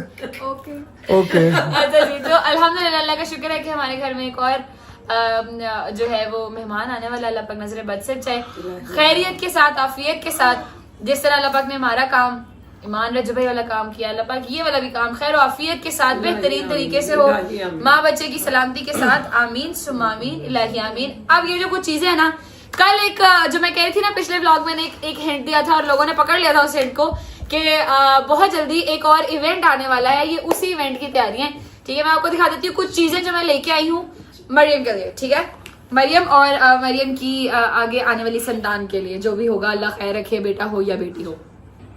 Okay okay. अच्छा जी, तो अल्हम्दुलिल्लाह अल्लाह का शुक्र है कि हमारे घर में एक और जो है वो मेहमान आने वाला। अल्लाह पाक नजर बद से बचाए, खैरियत के साथ, आफियत के साथ। जिस तरह अल्लाह पाक ने हमारा काम, ईमान रजब भाई वाला काम किया, अल्लाह पाक ये वाला भी काम खैर और आफियत के साथ बेहतरीन तरीके से हो, माँ बच्चे की सलामती के साथ। आमीन सुम्मा आमीन, इलाही आमीन। अब ये जो कुछ चीजें है ना, कल एक जो मैं कह रही थी ना, पिछले व्लॉग में एक हिंट दिया था और लोगों ने पकड़ लिया था उस हिंट को कि बहुत जल्दी एक और इवेंट आने वाला है। ये उसी इवेंट की तैयारियां हैं। ठीक है, मैं आपको दिखा देती हूँ कुछ चीजें जो मैं लेके आई हूँ मरियम के लिए। ठीक है, मरियम और मरियम की आगे आने वाली संतान के लिए, जो भी होगा अल्लाह खैर रखे, बेटा हो या बेटी हो।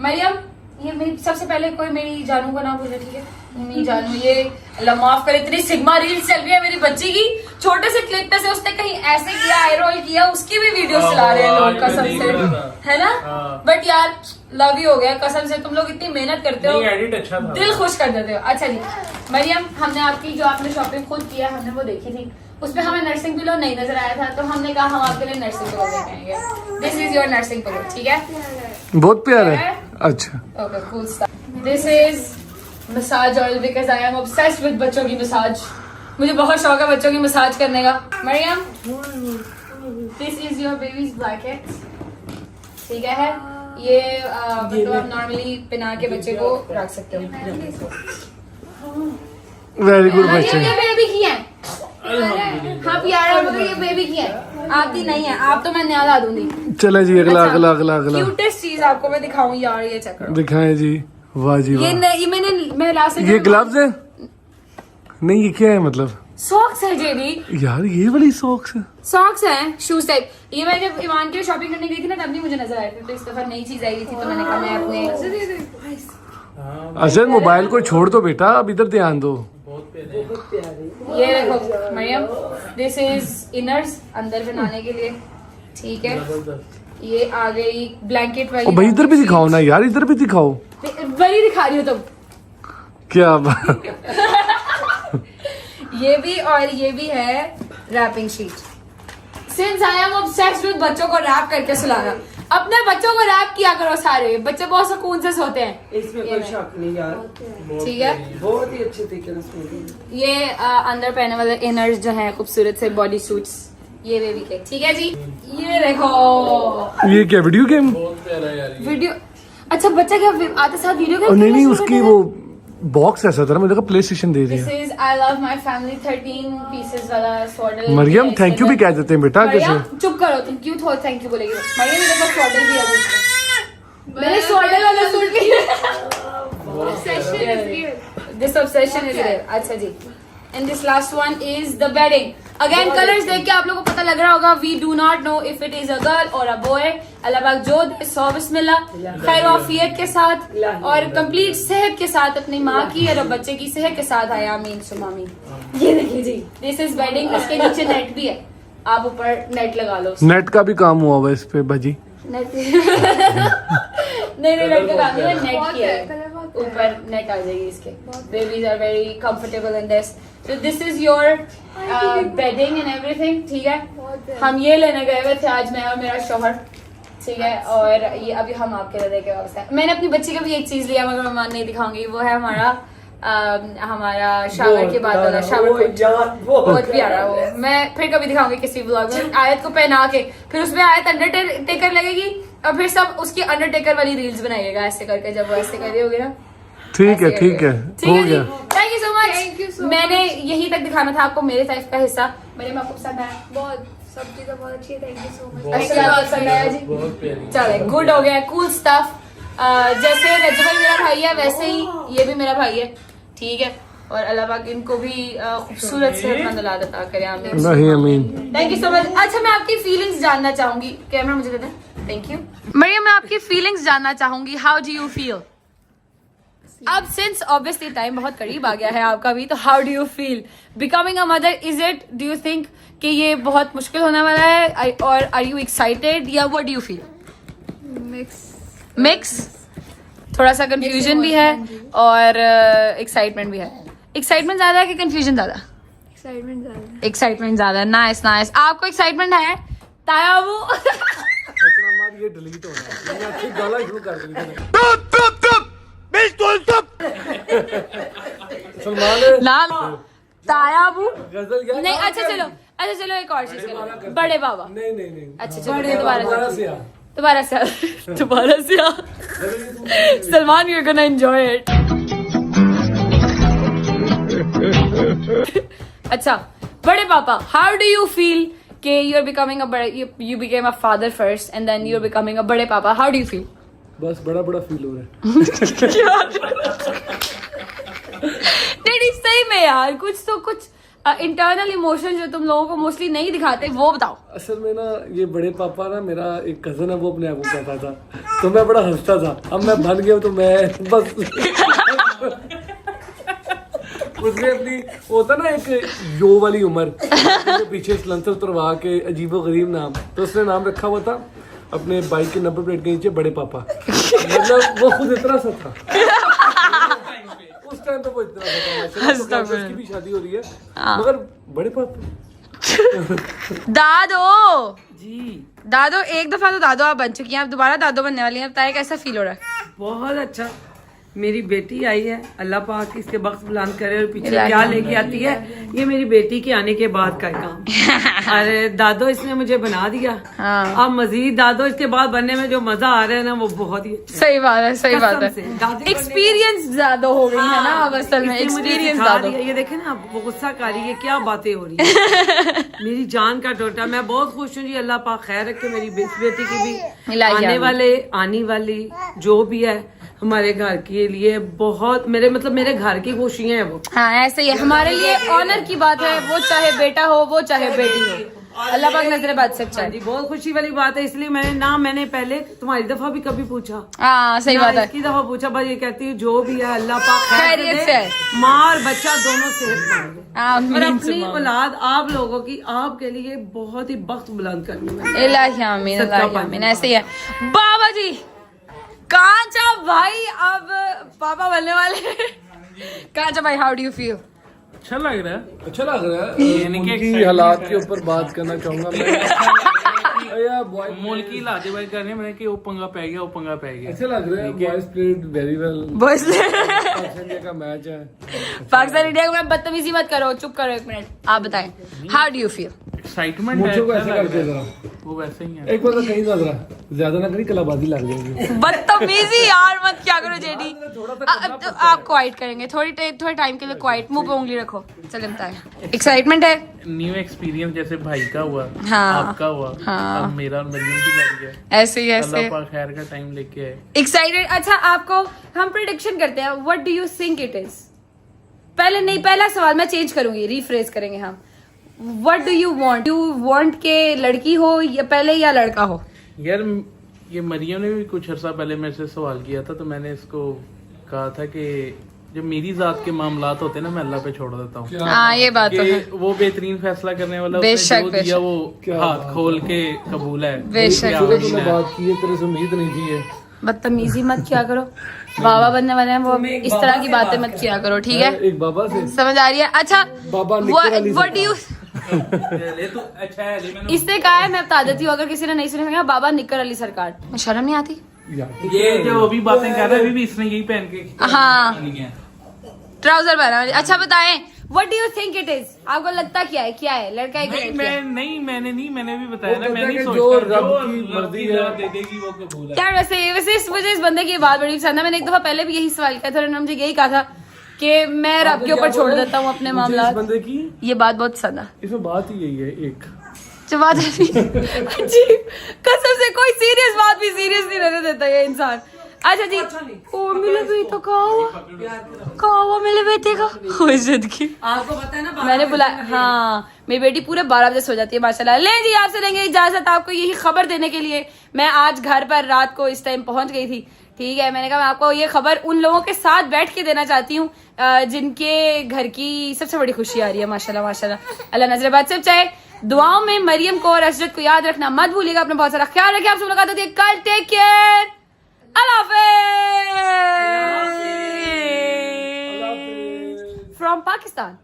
मरियम, ये मेरी सबसे पहले कोई मेरी जानू का नाम पूछे। ठीक है, मेरी जानू, ये अल्लाह माफ करे, इतनी सिग्मा रील्स चल रही है मेरी बच्ची की। छोटे से क्लिप पे से उसने कहीं ऐसे किया, आई रोल किया, उसकी भी वीडियो चला रहे हैं लोग कसम से, है ना? बट यार लव यू हो गया कसम से। तुम लोग इतनी मेहनत करते हो, एडिट अच्छा था, दिल खुश कर देते हो। अच्छा जी मरियम, हमने आपकी जो आपने शॉपिंग खुद किया, हमने वो देखी थी, उसमें हमें नर्सिंग पिलो नहीं नजर आया था, तो हमने कहा हम आपके लिए नर्सिंग पिलो लेके आएंगे। This is your nursing pillow. ठीक है, बहुत प्यारा है। अच्छा, okay, cool stuff. This is massage oil because I am obsessed with बच्चों की मसाज। मुझे बहुत शौक है बच्चों की मसाज करने का। Maryam, this is your baby's blanket. ठीक है, ये मतलब आप नॉर्मली पिना के बच्चे को रख सकते हो। वेरी गुड बच्चे। ये बेबी की है। हाँ प्यारा, मगर ये बेबी की है, आपकी नहीं है। आप तो मैं नया ला दूंगी। चले जी, अगला अगला अगला अगला क्यूटेस्ट चीज आपको मैं दिखाऊं यार, ये चेक करो। दिखाएं जी। वाह जी वाह। मैं लास्ट ये ग्लव्स है? नहीं, ये क्या है मतलब? सॉक्स है जेबी। यार ये वाली सॉक्स है? सॉक्स हैं, शूज टाइप। ये मैं जब ईमान के लिए शॉपिंग करने गई थी ना, तब भी मुझे नजर आए थे, तो इस दफा नई चीज आई थी, तो मैंने कहा मैं अपने अजय मोबाइल को छोड़ दो बेटा, अब इधर ध्यान दो। ये देखो मरियम, दिस इज इनर्स, अंदर बनाने के लिए। ठीक है, ये आ गई ब्लैंकेट वाली। ओ भाई इधर भी दिखाओ ना यार, इधर भी दिखाओ। वही दिखा रही हो तुम। क्या बात। ये भी और ये भी है wrapping sheet. Since I am obsessed with बच्चों को रैप करके सुलाना। अपने बच्चों को रैप किया करो, सारे बच्चे बहुत सुकून से सोते हैं। इसमें कोई शक नहीं यार, ठीक है, बहुत ही अच्छे तरीके से। ये अंदर पहनने वाले इनर्स जो हैं खूबसूरत से बॉडी सूट्स, ये बेबी के। ठीक है जी, ये देखो। ये क्या वीडियो गेम? वीडियो। अच्छा बच्चा क्या आते साथ वीडियो गेम? नहीं उसकी वो बॉक्स ऐसा था ना, मुझे लगा प्ले स्टेशन दे दिया। This is I love my family 13 pieces वाला सॉर्डल। मरियम थैंक यू भी कह देते हैं बेटा कैसे। मरियम चुप करो तुम, क्यों थोड़ा थैंक यू बोलेगी? मरियम मेरे पास सॉर्डल भी है। मैंने सॉर्डल वाला सूट भी। This obsession is real. अच्छा जी, and this last one is the bedding. Again colours देख के आप लोगों को पता लग रहा होगा, we do not know if it is a girl और अ बॉय। अल्लाह पाक जो दे सौ बिस्मिल्लाह, खैर आफियत के साथ और कंप्लीट सेहत के साथ अपनी माँ की और बच्चे की सेहत के साथ आया। आमीन सुम्मा आमीन। ये देखिए जी, दिस इज बेडिंग। इसके नीचे नेट भी है, आप ऊपर नेट लगा लो। नेट का भी काम हुआ हुआ इस पे भाजी। नेट नहीं नेट का काम नहीं है, नेट किया है। ऊपर नेट आ जाएगी इसके। Babies are very comfortable in this. So this is your bedding and everything, ठीक है। हम ये लेने गए हुए थे आज, मैं और मेरा शौहर, ठीक है। और ये अभी हम आपके लिए लेके वापस आए। मैंने अपनी बच्ची का भी एक चीज लिया मगर मैं नहीं दिखाऊंगी। वो है हमारा शावर के बाद वाला शावर बहुत प्यारा। वो मैं फिर कभी दिखाऊंगी किसी ब्लॉग में। आयत को पहना के फिर उसमें आयत अंडरटेकर लगेगी और फिर सब उसकी अंडरटेकर वाली रील्स बनाइएगा ऐसे करके। जब वो ऐसे कर रही होगी ना, ठीक है ठीक है, हो गया। Thank you so much. मैंने यही तक दिखाना था आपको मेरे लाइफ का हिस्सा। मेरे आपको पसंद आया? बहुत, सब चीजें बहुत अच्छी है। Thank you so much. अच्छा पसंद आया जी, चले गुड हो गया, कूल स्टफ। जैसे रजबल मेरा भाई है वैसे ही ये भी मेरा भाई है, ठीक है। और अल्लाह पाक इनको भी खूबसूरत सेहतमंद औलाद अता करे, आमीन आमीन। Thank you so much. अच्छा मैं आपकी फीलिंग्स जानना चाहूंगी, कैमरा मुझे दे दें। थैंक यू मरियम, मैं आपकी फीलिंग्स जानना चाहूंगी। How do you feel? अब सिंस ऑब्वियसली टाइम बहुत करीब आ गया है आपका भी, तो how do you feel becoming a mother? Is it, do you think कि ये बहुत मुश्किल होने वाला है, और आर यू एक्साइटेड या what do you feel? Mix. थोड़ा सा कंफ्यूजन भी है और एक्साइटमेंट भी है। एक्साइटमेंट ज्यादा है कि कंफ्यूजन ज्यादा? एक्साइटमेंट ज्यादा है। Nice nice. आपको एक्साइटमेंट है ताया वो? ये डिलीट हो रहा है, गाला शुरू कर देंगे। ना तायाबू नहीं। अच्छा चलो एक और चीज करो। बड़े बाबा। नहीं अच्छा चलो दोबारा से Salman, you are gonna enjoy it. अच्छा बड़े पापा, हाउ डू यू फील कि you are becoming you became a father first and then you are becoming a बड़े पापा? How do you feel? बस बड़ा फील हो रहा है। नहीं सही में यार, कुछ इंटरनल इमोशन जो तुम लोगों को मोस्टली नहीं दिखाते वो बताओ। असल में ना ये बड़े पापा ना, मेरा एक कजन है वो अपने आप को कहता था, तो मैं बड़ा हंसता था। अब मैं बन गया तो मैं बस उसने अपनी होता ना एक यो वाली उम्र, तो पीछे सलंसर उतरवा के अजीबो गरीब नाम, तो उसने नाम रखा हुआ था अपने बाइक के नंबर प्लेट के नीचे बड़े पापा। मतलब वो खुद इतना सा था उस टाइम पे, वो इतना सा था। उसकी भी शादी हो रही है मगर बड़े पापा। दादो एक दफा तो दादो आप बन चुकी हैं, आप दोबारा दादो बनने वाली हैं। बताइए कैसा फील हो रहा है? बहुत अच्छा। मेरी बेटी आई है, अल्लाह पाक इसके बख्श बुलंद करे। और पीछे क्या लेके आती है, ये मेरी बेटी के आने के बाद का काम। अरे दादो इसने मुझे बना दिया। अब मजीद दादो इसके बाद बनने में जो मजा आ रहा है ना, वो बहुत ही सही बात है। एक्सपीरियंस ज्यादा हो गई है ना अब असल में, एक्सपीरियंस ज्यादा। ये देखे ना, वो गुस्सा कर रही है, क्या बातें हो रही है। मेरी जान का टोटा। मैं बहुत खुश हूँ जी, अल्लाह पाक खैर रखे मेरी बेटी की भी। आने वाली जो भी है हमारे घर के लिए बहुत, मेरे घर की खुशियां हैं वो। हाँ ऐसे ही है, हमारे लिए ऑनर की बात है, वो चाहे बेटा हो वो चाहे बेटी हो। अल्लाह पाक नजर बद से हाँ जी, बहुत खुशी वाली बात है, इसलिए मैंने पहले तुम्हारी दफा भी कभी पूछा। हाँ सही बात है। इसकी दफा पूछा, बस ये कहती हूँ जो भी है अल्लाह पाक खैरियत से है। माँ और बच्चा दोनों सेहतमंद है। आमीन और अपनी सुमा। औलाद आप लोगों की आपके लिए बहुत ही बख्त बुलंद करनी है। इलाही आमीन, इलाही आमीन, ऐसे ही है। बाबा जी कांचा भाई अब पापा बनने वाले। कांचा भाई हाउ डू यू फील? अच्छा लग रहा है यानी कि उनकी हालात के ऊपर बात करना चाहूंगा मैं। मुल्की लाते भाई करने मैंने कि वो पंगा पै गया अच्छा लग रहा है। Boys played very well. Boys Pakistan India का मैच है। पाकिस्तान इंडिया में बदतमीजी मत करो, चुप करो एक मिनट। आप बताएं how do you feel? Excitement है। मुझे ऐसे करके जरा वो वैसे ही है। एक बार तो कहीं जरा ज्यादा ना करी, कलाबाजी लग जाएगी। बदतमीजी यार मत क्या करो जेडी। अब तो आप क्वाइट करेंगे थोड़े टाइम के लिए, क्वाइट, मुंह पे उंगली रखो। चले बताएं। एक्साइटमेंट है, न्यू एक्सपीरियंस जैसे भाई का हुआ, हाँ, आपका हुआ, हाँ, अब मेरा और मरियम की बारी है। ऐसे ही ऐसे अल्लाह पाक खैर का टाइम लेके आए। एक्साइटेड। अच्छा आपको हम प्रेडिक्शन करते हैं, what do you think it is? पहला सवाल मैं चेंज करूंगी, रिफ्रेज करेंगे हम। What do you want? You want के लड़की हो या पहले या लड़का हो? यार ये मरियम ने भी कुछ अर्सा पहले मेरे से सवाल किया था, तो मैंने इसको कहा था कि जो मेरी जात के मामलात होते हैं ना, मैं अल्लाह पे छोड़ देता हूँ। हाँ ये बात तो है। वो बेहतरीन फैसला करने वाला, बेशक, उसने जो दिया वो हाथ खोल के कबूल है। बेशक तूने बात की है, तेरे से उम्मीद नहीं थी है। बदतमीजी मत किया करो, बाबा बनने वाले हैं वो, इस तरह की बातें मत किया करो, ठीक है? एक बाबा से समझ आ रही है? अच्छा बाबा निकर अली व्हाट डू यू ले तो अच्छा है, ले मैंने इसने कहा है, मैं बता देती हूँ अगर किसी ने नहीं सुना, बाबा निकर अली सरकार। शर्म नहीं आती? ये जो अभी बातें कर रहा है, अभी भी इसने यही पहन के हाँ ली है। ट्राउजर पहना। अच्छा बताएं what do you think it is? आपको लगता क्या है लड़का है कि लड़की है? मैंने भी बताया ना, वो मैं नहीं कहता है सोचता जो रब की मर्जी है दे देगी वो कबूल है। यार वैसे मुझे इस बंदे की बात बड़ी पसंद है। मैंने एक दफा पहले भी यही सवाल किया था, उन्होंने मुझे यही कहा था कि मैं रब के ऊपर छोड़ देता हूँ अपने मामला। इस बंदे की ये बात बहुत पसंद है। इसमें बात ही यही है एक जो बात है अजीब, कसम से कोई सीरियस बात भी सीरियस नहीं रहने देता ये इंसान। अच्छा जी, ओ मिले बेटा कहाँ हुआ मेरे बेटे का? इज्जत की आपको पता है ना, मैंने बुलाया। हाँ मेरी बेटी पूरे 12 बजे सो जाती है माशाल्लाह। ले जी आपसे लेंगे इजाजत, आपको यही खबर देने के लिए मैं आज घर पर रात को इस टाइम पहुंच गई थी, ठीक है? मैंने कहा मैं आपको ये खबर उन लोगों के साथ बैठ के देना चाहती हूँ जिनके घर की सबसे बड़ी खुशी आ रही है माशाल्लाह माशाल्लाह। अल्लाह नजर बद से बचाए। दुआओं में मरियम को और असजद को याद रखना मत भूलिएगा। अपना बहुत सारा ख्याल रखिए। आपसे मुलाकात होती है कल। टेक केयर, अल्लाह हाफिज़ from Pakistan.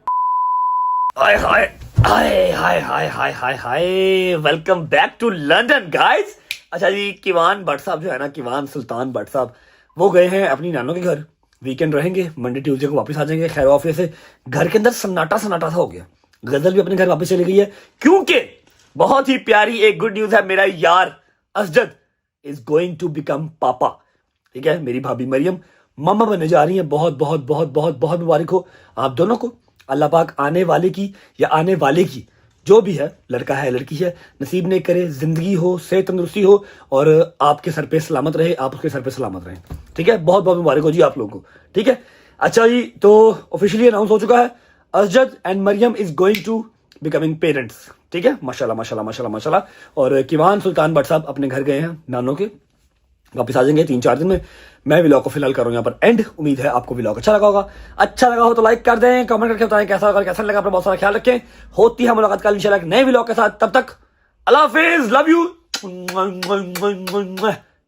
Hi hi hi hi hi hi hi hi, welcome back to London guys. अच्छा जी, किवान भट्ट साहब जो है ना, किवान सुल्तान भट्ट साहब, वो गए हैं अपनी नानों के घर, वीकेंड रहेंगे, मंडे ट्यूसडे को वापस आ जाएंगे। खैर वाफिया से घर के अंदर सन्नाटा सा हो गया। गजल भी अपने घर वापस चली गई है, क्योंकि बहुत ही प्यारी एक गुड न्यूज है। मेरा यार Asjad is going to become papa, ठीक है? मेरी भाभी मरियम मामा बनने जा रही है। बहुत बहुत बहुत बहुत बहुत मुबारक हो आप दोनों को। अल्लाह पाक आने वाले की या आने वाले की जो भी है, लड़का है लड़की है, नसीब ने करे, जिंदगी हो, सेहत तंदुरुस्ती हो और आपके सर पे सलामत रहे, आप उसके सर पे सलामत रहे, ठीक है? बहुत बहुत मुबारक हो जी आप लोगों को, ठीक है? अच्छा जी, तो ऑफिशियली अनाउंस हो चुका है, Asjad and Maryam is going to becoming parents, ठीक है? माशाल्लाह माशाल्लाह माशाल्लाह माशाल्लाह। और किवान सुल्तान भट्ट साहब अपने घर गए हैं नानों के, वापस आ जाएंगे 3-4 दिन में। मैं व्लॉग को फिलहाल कर रहा हूँ यहाँ पर एंड। उम्मीद है आपको व्लॉग अच्छा लगा होगा। अच्छा लगा हो तो लाइक कर दें, कमेंट करके बताएं कैसा लगा, कैसा लगा। अपना बहुत सारा ख्याल रखें। होती है मुलाकात कल इंशाल्लाह नए व्लॉग के साथ। तब तक अल्लाह हाफिज़, love you,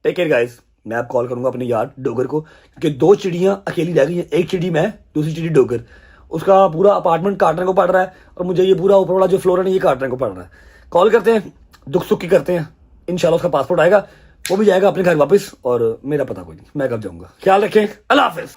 take care guys. मैं अब कॉल करूंगा अपने यार डोगर को, क्योंकि 2 चिड़ियां अकेली रह गई हैं। एक चिड़ी मैं, दूसरी चिड़ी डोगर। उसका पूरा अपार्टमेंट काटने को पड़ रहा है और मुझे ये पूरा ऊपर वाला जो फ्लोर है ये काटने को पड़ रहा है। कॉल करते हैं, दुख सुख की करते हैं। इंशाल्लाह उसका पासपोर्ट आएगा, वो भी जाएगा अपने घर वापस, और मेरा पता कोई नहीं, मैं कब जाऊंगा। ख्याल रखें, अल्लाह हाफिज़।